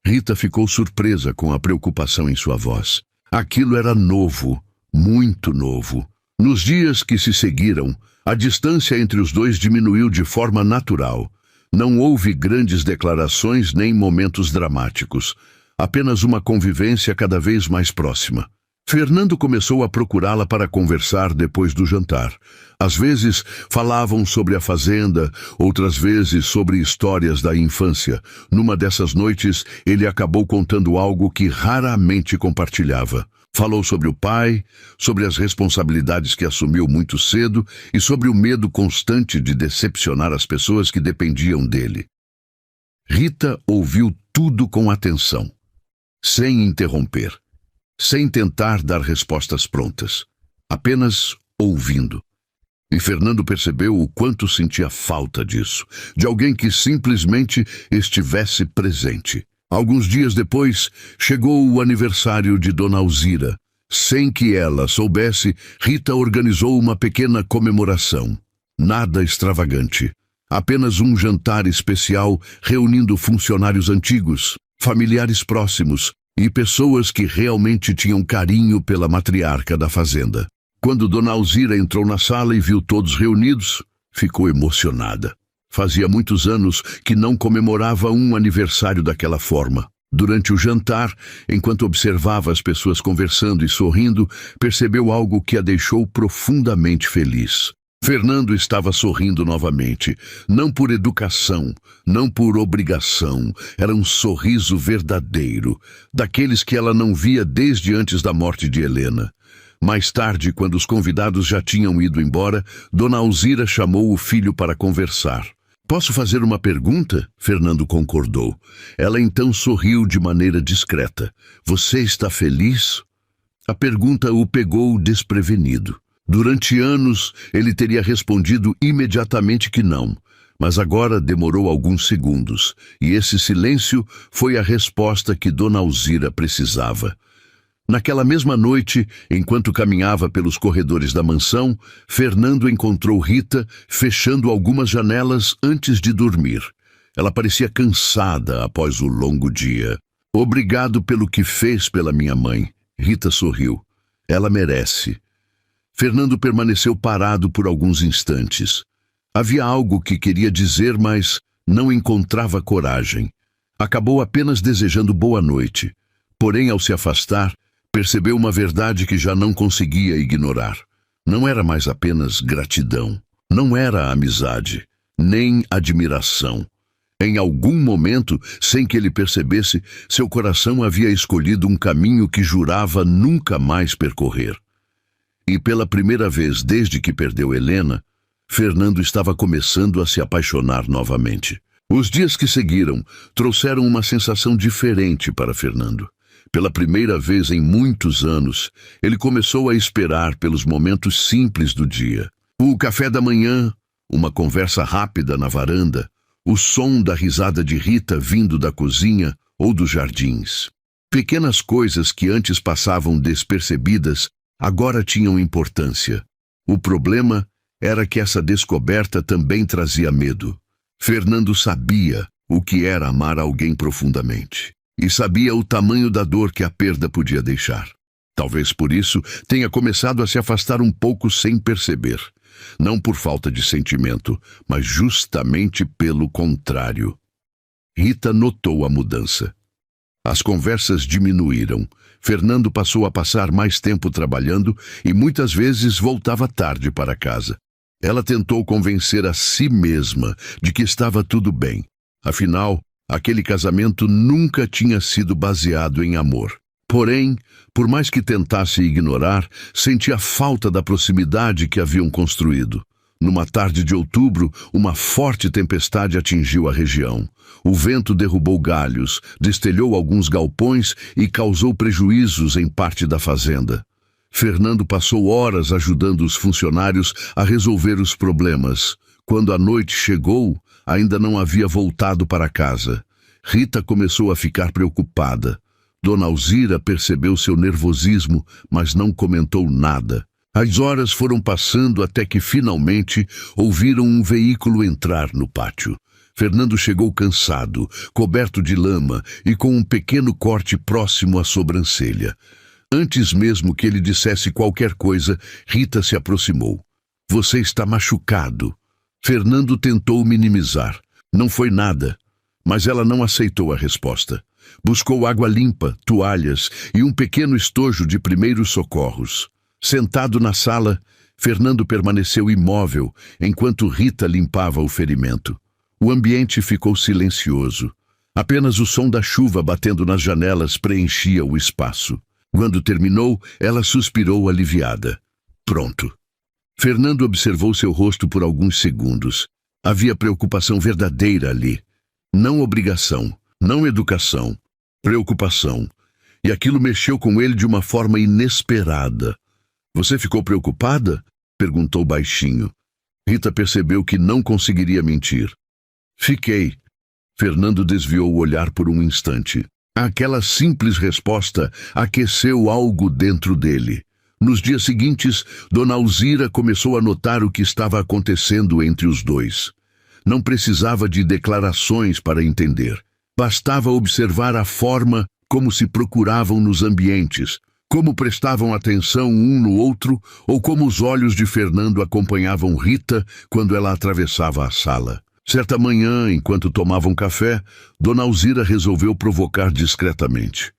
Rita ficou surpresa com a preocupação em sua voz. Aquilo era novo, muito novo. Nos dias que se seguiram, a distância entre os dois diminuiu de forma natural. Não houve grandes declarações nem momentos dramáticos. Apenas uma convivência cada vez mais próxima. Fernando começou a procurá-la para conversar depois do jantar. Às vezes falavam sobre a fazenda, outras vezes sobre histórias da infância. Numa dessas noites, ele acabou contando algo que raramente compartilhava. Falou sobre o pai, sobre as responsabilidades que assumiu muito cedo e sobre o medo constante de decepcionar as pessoas que dependiam dele. Rita ouviu tudo com atenção, sem interromper. Sem tentar dar respostas prontas, apenas ouvindo. E Fernando percebeu o quanto sentia falta disso, de alguém que simplesmente estivesse presente. Alguns dias depois, chegou o aniversário de Dona Alzira. Sem que ela soubesse, Rita organizou uma pequena comemoração. Nada extravagante, apenas um jantar especial reunindo funcionários antigos, familiares próximos, e pessoas que realmente tinham carinho pela matriarca da fazenda. Quando Dona Alzira entrou na sala e viu todos reunidos, ficou emocionada. Fazia muitos anos que não comemorava um aniversário daquela forma. Durante o jantar, enquanto observava as pessoas conversando e sorrindo, percebeu algo que a deixou profundamente feliz. Fernando estava sorrindo novamente, não por educação, não por obrigação, era um sorriso verdadeiro, daqueles que ela não via desde antes da morte de Helena. Mais tarde, quando os convidados já tinham ido embora, Dona Alzira chamou o filho para conversar. Posso fazer uma pergunta? Fernando concordou. Ela então sorriu de maneira discreta. Você está feliz? A pergunta o pegou desprevenido. Durante anos, ele teria respondido imediatamente que não, mas agora demorou alguns segundos, e esse silêncio foi a resposta que Dona Alzira precisava. Naquela mesma noite, enquanto caminhava pelos corredores da mansão, Fernando encontrou Rita fechando algumas janelas antes de dormir. Ela parecia cansada após o longo dia. Obrigado pelo que fez pela minha mãe. Rita sorriu. Ela merece. Fernando permaneceu parado por alguns instantes. Havia algo que queria dizer, mas não encontrava coragem. Acabou apenas desejando boa noite. Porém, ao se afastar, percebeu uma verdade que já não conseguia ignorar. Não era mais apenas gratidão. Não era amizade, nem admiração. Em algum momento, sem que ele percebesse, seu coração havia escolhido um caminho que jurava nunca mais percorrer. E pela primeira vez desde que perdeu Helena, Fernando estava começando a se apaixonar novamente. Os dias que seguiram trouxeram uma sensação diferente para Fernando. Pela primeira vez em muitos anos, ele começou a esperar pelos momentos simples do dia. O café da manhã, uma conversa rápida na varanda, o som da risada de Rita vindo da cozinha ou dos jardins. Pequenas coisas que antes passavam despercebidas agora tinham importância. O problema era que essa descoberta também trazia medo. Fernando sabia o que era amar alguém profundamente. E sabia o tamanho da dor que a perda podia deixar. Talvez por isso tenha começado a se afastar um pouco sem perceber. não por falta de sentimento, mas justamente pelo contrário. Rita notou a mudança. As conversas diminuíram. Fernando passou a passar mais tempo trabalhando e muitas vezes voltava tarde para casa. Ela tentou convencer a si mesma de que estava tudo bem. Afinal, aquele casamento nunca tinha sido baseado em amor. Porém, por mais que tentasse ignorar, sentia falta da proximidade que haviam construído. Numa tarde de outubro, uma forte tempestade atingiu a região. O vento derrubou galhos, destelhou alguns galpões e causou prejuízos em parte da fazenda. Fernando passou horas ajudando os funcionários a resolver os problemas. Quando a noite chegou, ainda não havia voltado para casa. Rita começou a ficar preocupada. Dona Alzira percebeu seu nervosismo, mas não comentou nada. As horas foram passando até que finalmente ouviram um veículo entrar no pátio. Fernando chegou cansado, coberto de lama e com um pequeno corte próximo à sobrancelha. Antes mesmo que ele dissesse qualquer coisa, Rita se aproximou. "Você está machucado." Fernando tentou minimizar. Não foi nada, mas ela não aceitou a resposta. Buscou água limpa, toalhas e um pequeno estojo de primeiros socorros. Sentado na sala, Fernando permaneceu imóvel enquanto Rita limpava o ferimento. O ambiente ficou silencioso. Apenas o som da chuva batendo nas janelas preenchia o espaço. Quando terminou, ela suspirou aliviada. Pronto. Fernando observou seu rosto por alguns segundos. Havia preocupação verdadeira ali. Não obrigação, não educação. Preocupação. E aquilo mexeu com ele de uma forma inesperada. "Você ficou preocupada?" perguntou baixinho. Rita percebeu que não conseguiria mentir. "Fiquei." Fernando desviou o olhar por um instante. Aquela simples resposta aqueceu algo dentro dele. Nos dias seguintes, Dona Alzira começou a notar o que estava acontecendo entre os dois. Não precisava de declarações para entender. Bastava observar a forma como se procuravam nos ambientes, como prestavam atenção um no outro ou como os olhos de Fernando acompanhavam Rita quando ela atravessava a sala. Certa manhã, enquanto tomavam café, Dona Alzira resolveu provocar discretamente.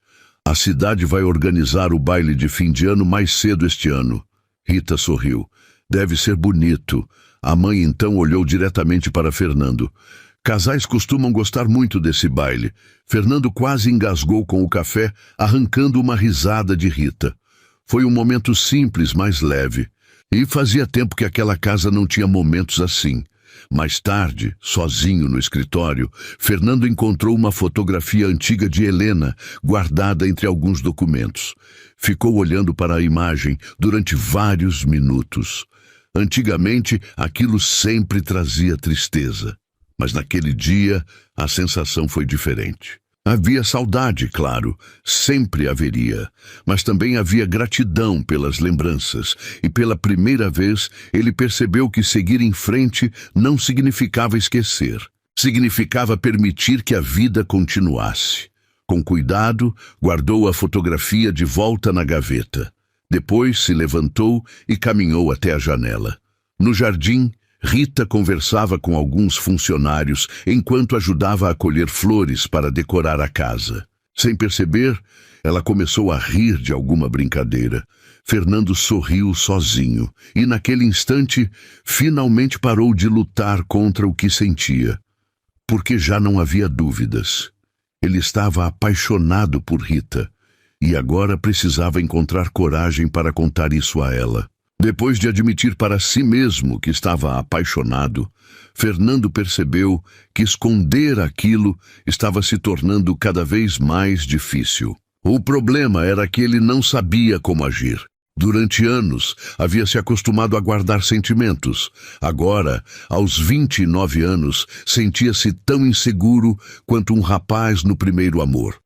"A cidade vai organizar o baile de fim de ano mais cedo este ano." Rita sorriu. "Deve ser bonito." A mãe então olhou diretamente para Fernando. "Casais costumam gostar muito desse baile." Fernando quase engasgou com o café, arrancando uma risada de Rita. Foi um momento simples, mas leve. E fazia tempo que aquela casa não tinha momentos assim. Mais tarde, sozinho no escritório, Fernando encontrou uma fotografia antiga de Helena, guardada entre alguns documentos. Ficou olhando para a imagem durante vários minutos. Antigamente, aquilo sempre trazia tristeza. Mas naquele dia, a sensação foi diferente. Havia saudade, claro, sempre haveria, mas também havia gratidão pelas lembranças, e pela primeira vez ele percebeu que seguir em frente não significava esquecer. Significava permitir que a vida continuasse. Com cuidado, guardou a fotografia de volta na gaveta. Depois se levantou e caminhou até a janela. No jardim, Rita conversava com alguns funcionários enquanto ajudava a colher flores para decorar a casa. Sem perceber, ela começou a rir de alguma brincadeira. Fernando sorriu sozinho e, naquele instante, finalmente parou de lutar contra o que sentia. Porque já não havia dúvidas. Ele estava apaixonado por Rita e agora precisava encontrar coragem para contar isso a ela. Depois de admitir para si mesmo que estava apaixonado, Fernando percebeu que esconder aquilo estava se tornando cada vez mais difícil. O problema era que ele não sabia como agir. Durante anos, havia se acostumado a guardar sentimentos. Agora, aos 29 anos, sentia-se tão inseguro quanto um rapaz no primeiro amor.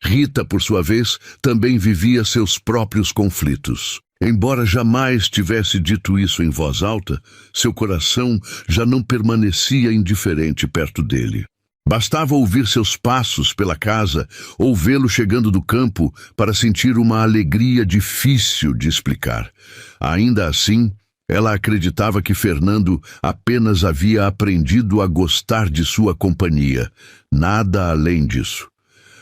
Rita, por sua vez, também vivia seus próprios conflitos. Embora jamais tivesse dito isso em voz alta, seu coração já não permanecia indiferente perto dele. Bastava ouvir seus passos pela casa ou vê-lo chegando do campo para sentir uma alegria difícil de explicar. Ainda assim, Ela acreditava que Fernando apenas havia aprendido a gostar de sua companhia, nada além disso.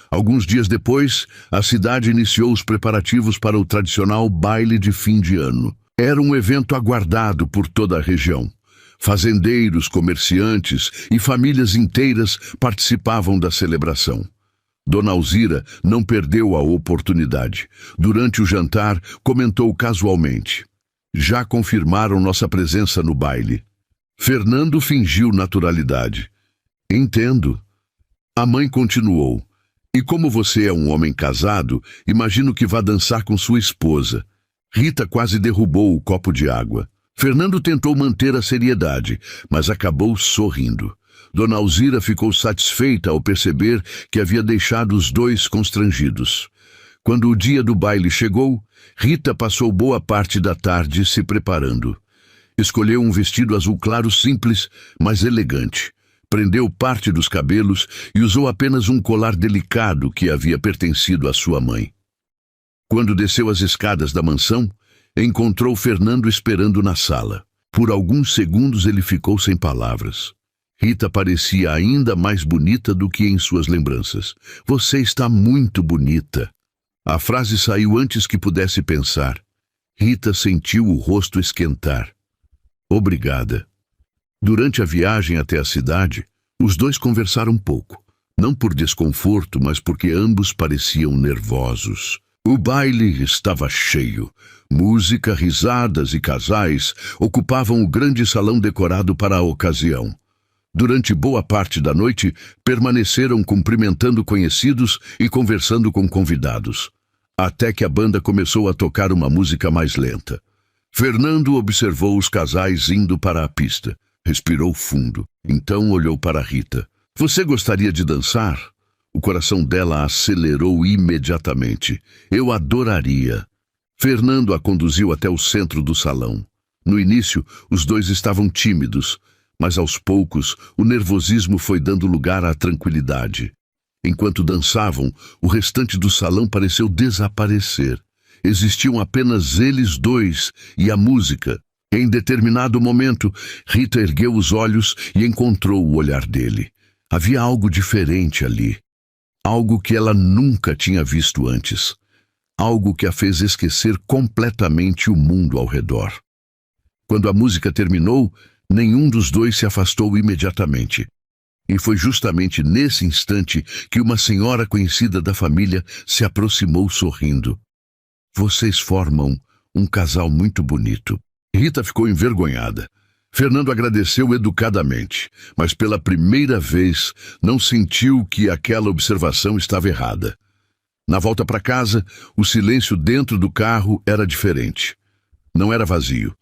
Alguns dias depois, a cidade iniciou os preparativos para o tradicional baile de fim de ano. Era um evento aguardado por toda a região. Fazendeiros, comerciantes e famílias inteiras participavam da celebração. Dona Alzira não perdeu a oportunidade. Durante o jantar, comentou casualmente: "Já confirmaram nossa presença no baile." Fernando fingiu naturalidade. "Entendo." A mãe continuou: "E como você é um homem casado, imagino que vá dançar com sua esposa." Rita quase derrubou o copo de água. Fernando tentou manter a seriedade, mas acabou sorrindo. Dona Alzira ficou satisfeita ao perceber que havia deixado os dois constrangidos. Quando o dia do baile chegou, Rita passou boa parte da tarde se preparando. Escolheu um vestido azul claro simples, mas elegante. Prendeu parte dos cabelos e usou apenas um colar delicado que havia pertencido à sua mãe. Quando desceu as escadas da mansão, encontrou Fernando esperando na sala. Por alguns segundos ele ficou sem palavras. Rita parecia ainda mais bonita do que em suas lembranças. "Você está muito bonita." A frase saiu antes que pudesse pensar. Rita sentiu o rosto esquentar. "Obrigada." Durante a viagem até a cidade, os dois conversaram pouco. Não por desconforto, mas porque ambos pareciam nervosos. O baile estava cheio. Música, risadas e casais ocupavam o grande salão decorado para a ocasião. Durante boa parte da noite, permaneceram cumprimentando conhecidos e conversando com convidados, até que a banda começou a tocar uma música mais lenta. Fernando observou os casais indo para a pista. Respirou fundo, então olhou para Rita. "Você gostaria de dançar?" O coração dela acelerou imediatamente. "Eu adoraria." Fernando a conduziu até o centro do salão. No início, os dois estavam tímidos, mas aos poucos o nervosismo foi dando lugar à tranquilidade. Enquanto dançavam, o restante do salão pareceu desaparecer. Existiam apenas eles dois e a música. Em determinado momento, Rita ergueu os olhos e encontrou o olhar dele. Havia algo diferente ali. Algo que ela nunca tinha visto antes. Algo que a fez esquecer completamente o mundo ao redor. Quando a música terminou, nenhum dos dois se afastou imediatamente. E foi justamente nesse instante que uma senhora conhecida da família se aproximou sorrindo. "Vocês formam um casal muito bonito." Rita ficou envergonhada. Fernando agradeceu educadamente, mas pela primeira vez não sentiu que aquela observação estava errada. Na volta para casa, o silêncio dentro do carro era diferente. Não era vazio.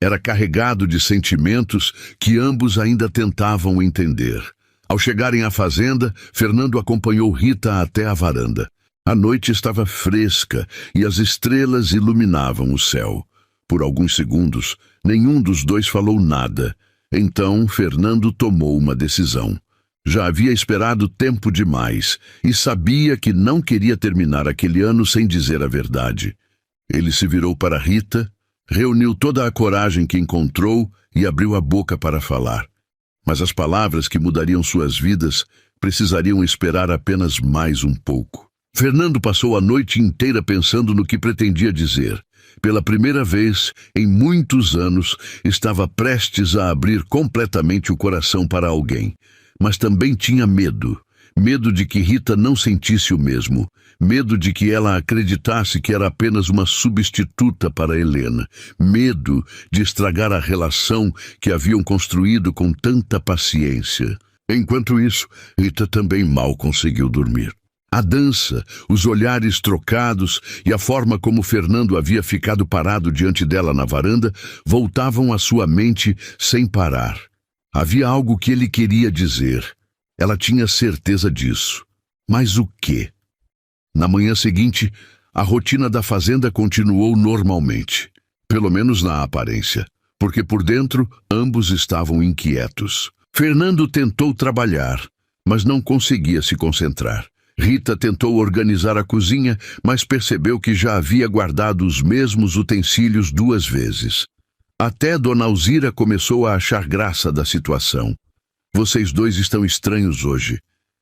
Era carregado de sentimentos que ambos ainda tentavam entender. Ao chegarem à fazenda, Fernando acompanhou Rita até a varanda. A noite estava fresca e as estrelas iluminavam o céu. Por alguns segundos, nenhum dos dois falou nada. Então, Fernando tomou uma decisão. Já havia esperado tempo demais e sabia que não queria terminar aquele ano sem dizer a verdade. Ele se virou para Rita, reuniu toda a coragem que encontrou e abriu a boca para falar. Mas as palavras que mudariam suas vidas precisariam esperar apenas mais um pouco. Fernando passou a noite inteira pensando no que pretendia dizer. Pela primeira vez, em muitos anos, estava prestes a abrir completamente o coração para alguém. Mas também tinha medo. Medo de que Rita não sentisse o mesmo. Medo de que ela acreditasse que era apenas uma substituta para Helena. Medo de estragar a relação que haviam construído com tanta paciência. Enquanto isso, Rita também mal conseguiu dormir. A dança, os olhares trocados e a forma como Fernando havia ficado parado diante dela na varanda voltavam à sua mente sem parar. Havia algo que ele queria dizer. Ela tinha certeza disso. Mas o quê? Na manhã seguinte, a rotina da fazenda continuou normalmente. Pelo menos na aparência, porque por dentro ambos estavam inquietos. Fernando tentou trabalhar, mas não conseguia se concentrar. Rita tentou organizar a cozinha, mas percebeu que já havia guardado os mesmos utensílios 2 vezes. Até Dona Alzira começou a achar graça da situação. Vocês dois estão estranhos hoje.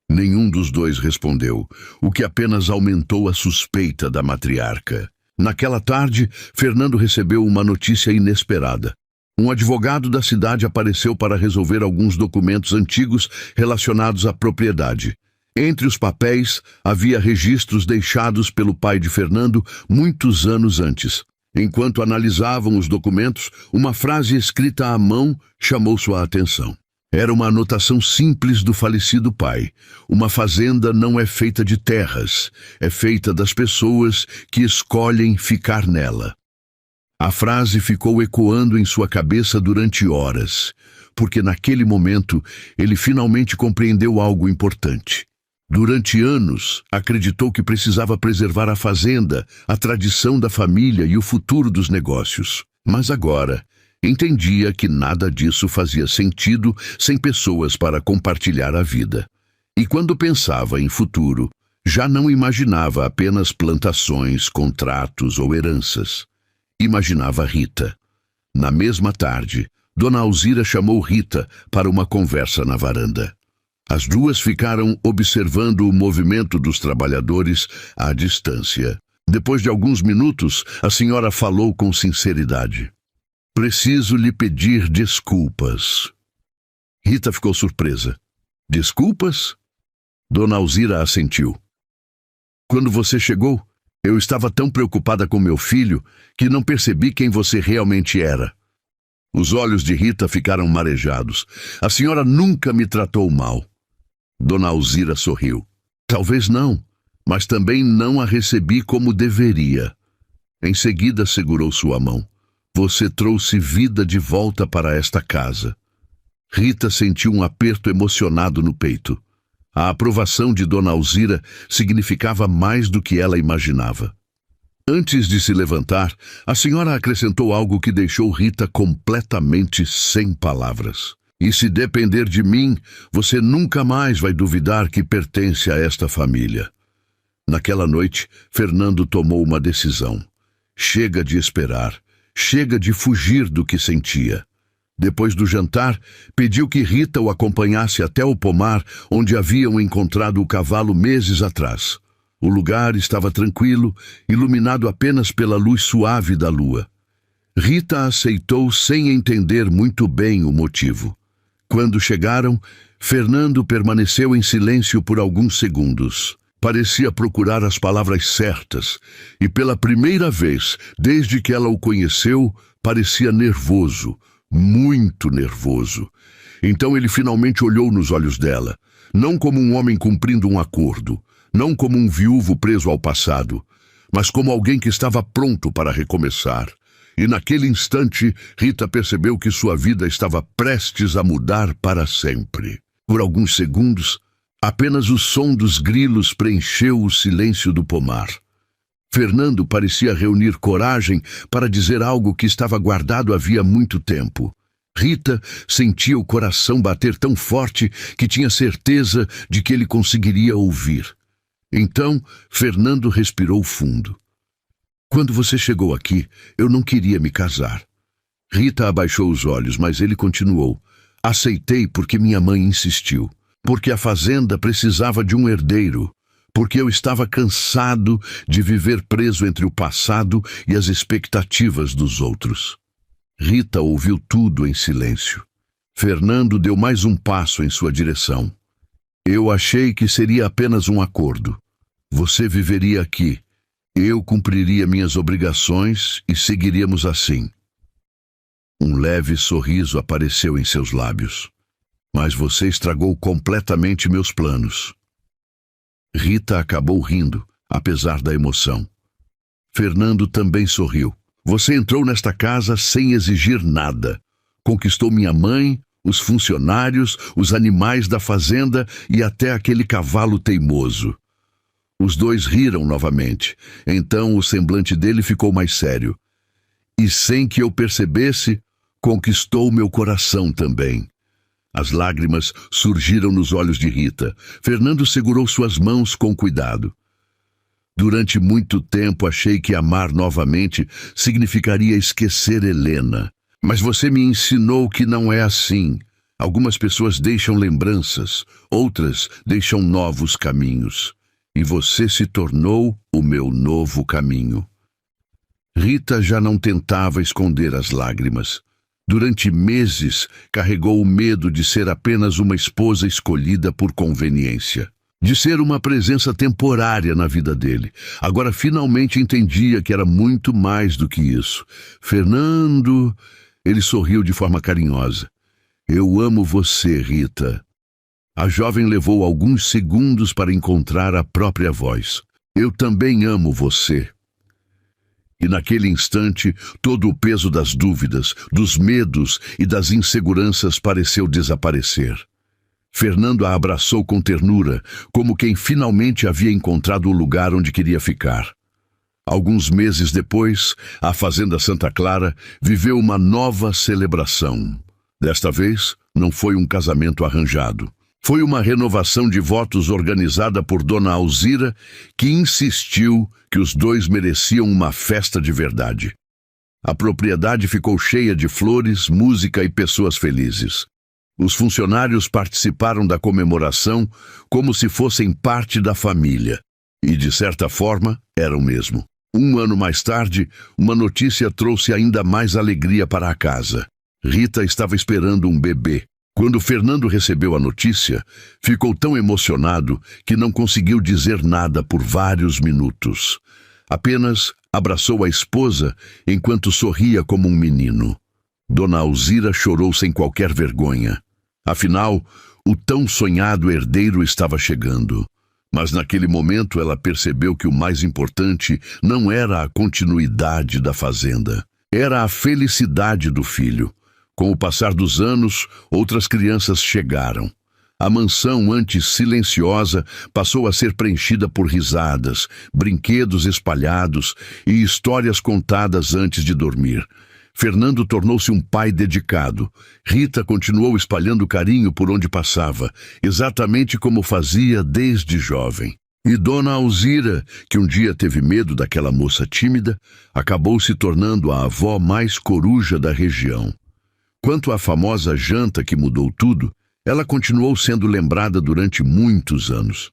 Nenhum dos dois respondeu, o que apenas aumentou a suspeita da matriarca. Naquela tarde, Fernando recebeu uma notícia inesperada. Um advogado da cidade apareceu para resolver alguns documentos antigos relacionados à propriedade. Entre os papéis, havia registros deixados pelo pai de Fernando muitos anos antes. Enquanto analisavam os documentos, uma frase escrita à mão chamou sua atenção. Era uma anotação simples do falecido pai. Uma fazenda não é feita de terras, é feita das pessoas que escolhem ficar nela. A frase ficou ecoando em sua cabeça durante horas, porque naquele momento ele finalmente compreendeu algo importante. Durante anos, acreditou que precisava preservar a fazenda, a tradição da família e o futuro dos negócios. Mas agora, entendia que nada disso fazia sentido sem pessoas para compartilhar a vida. E quando pensava em futuro, já não imaginava apenas plantações, contratos ou heranças. Imaginava Rita. Na mesma tarde, Dona Alzira chamou Rita para uma conversa na varanda. As duas ficaram observando o movimento dos trabalhadores à distância. Depois de alguns minutos, a senhora falou com sinceridade. Preciso lhe pedir desculpas. Rita ficou surpresa. Desculpas? Dona Alzira assentiu. Quando você chegou, eu estava tão preocupada com meu filho que não percebi quem você realmente era. Os olhos de Rita ficaram marejados. A senhora nunca me tratou mal. Dona Alzira sorriu. Talvez não, mas também não a recebi como deveria. Em seguida segurou sua mão. Você trouxe vida de volta para esta casa. Rita sentiu um aperto emocionado no peito. A aprovação de Dona Alzira significava mais do que ela imaginava. Antes de se levantar, a senhora acrescentou algo que deixou Rita completamente sem palavras. E se depender de mim, você nunca mais vai duvidar que pertence a esta família. Naquela noite, Fernando tomou uma decisão. Chega de esperar. Chega de fugir do que sentia. Depois do jantar, pediu que Rita o acompanhasse até o pomar onde haviam encontrado o cavalo meses atrás. O lugar estava tranquilo, iluminado apenas pela luz suave da lua. Rita aceitou sem entender muito bem o motivo. Quando chegaram, Fernando permaneceu em silêncio por alguns segundos. Parecia procurar as palavras certas, e pela primeira vez, desde que ela o conheceu, parecia nervoso, muito nervoso. Então ele finalmente olhou nos olhos dela, não como um homem cumprindo um acordo, não como um viúvo preso ao passado, mas como alguém que estava pronto para recomeçar. E naquele instante, Rita percebeu que sua vida estava prestes a mudar para sempre. Por alguns segundos, apenas o som dos grilos preencheu o silêncio do pomar. Fernando parecia reunir coragem para dizer algo que estava guardado havia muito tempo. Rita sentia o coração bater tão forte que tinha certeza de que ele conseguiria ouvir. Então, Fernando respirou fundo. Quando você chegou aqui, eu não queria me casar. Rita abaixou os olhos, mas ele continuou. Aceitei porque minha mãe insistiu. Porque a fazenda precisava de um herdeiro. Porque eu estava cansado de viver preso entre o passado e as expectativas dos outros. Rita ouviu tudo em silêncio. Fernando deu mais um passo em sua direção. Eu achei que seria apenas um acordo. Você viveria aqui. Eu cumpriria minhas obrigações e seguiríamos assim. Um leve sorriso apareceu em seus lábios. Mas você estragou completamente meus planos. Rita acabou rindo, apesar da emoção. Fernando também sorriu. Você entrou nesta casa sem exigir nada. Conquistou minha mãe, os funcionários, os animais da fazenda e até aquele cavalo teimoso. Os dois riram novamente. Então o semblante dele ficou mais sério. E sem que eu percebesse, conquistou meu coração também. As lágrimas surgiram nos olhos de Rita. Fernando segurou suas mãos com cuidado. Durante muito tempo achei que amar novamente significaria esquecer Helena. Mas você me ensinou que não é assim. Algumas pessoas deixam lembranças, outras deixam novos caminhos. E você se tornou o meu novo caminho. Rita já não tentava esconder as lágrimas. Durante meses, carregou o medo de ser apenas uma esposa escolhida por conveniência, de ser uma presença temporária na vida dele. Agora finalmente entendia que era muito mais do que isso. Fernando, ele sorriu de forma carinhosa. Eu amo você, Rita. A jovem levou alguns segundos para encontrar a própria voz. Eu também amo você. E naquele instante, todo o peso das dúvidas, dos medos e das inseguranças pareceu desaparecer. Fernando a abraçou com ternura, como quem finalmente havia encontrado o lugar onde queria ficar. Alguns meses depois, a Fazenda Santa Clara viveu uma nova celebração. Desta vez, não foi um casamento arranjado. Foi uma renovação de votos organizada por Dona Alzira, que insistiu que os dois mereciam uma festa de verdade. A propriedade ficou cheia de flores, música e pessoas felizes. Os funcionários participaram da comemoração como se fossem parte da família. E, de certa forma, eram mesmo. Um ano mais tarde, uma notícia trouxe ainda mais alegria para a casa. Rita estava esperando um bebê. Quando Fernando recebeu a notícia, ficou tão emocionado que não conseguiu dizer nada por vários minutos. Apenas abraçou a esposa enquanto sorria como um menino. Dona Alzira chorou sem qualquer vergonha. Afinal, o tão sonhado herdeiro estava chegando. Mas naquele momento ela percebeu que o mais importante não era a continuidade da fazenda. Era a felicidade do filho. Com o passar dos anos, outras crianças chegaram. A mansão, antes silenciosa, passou a ser preenchida por risadas, brinquedos espalhados e histórias contadas antes de dormir. Fernando tornou-se um pai dedicado. Rita continuou espalhando carinho por onde passava, exatamente como fazia desde jovem. E Dona Alzira, que um dia teve medo daquela moça tímida, acabou se tornando a avó mais coruja da região. Quanto à famosa janta que mudou tudo, ela continuou sendo lembrada durante muitos anos.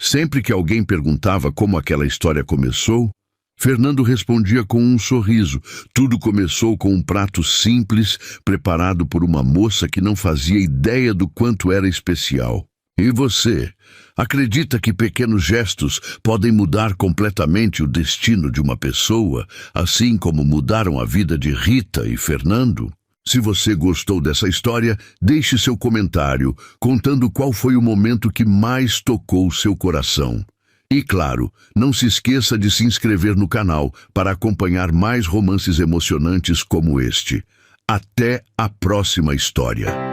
Sempre que alguém perguntava como aquela história começou, Fernando respondia com um sorriso. Tudo começou com um prato simples, preparado por uma moça que não fazia ideia do quanto era especial. E você, acredita que pequenos gestos podem mudar completamente o destino de uma pessoa, assim como mudaram a vida de Rita e Fernando? Se você gostou dessa história, deixe seu comentário, contando qual foi o momento que mais tocou seu coração. E claro, não se esqueça de se inscrever no canal para acompanhar mais romances emocionantes como este. Até a próxima história.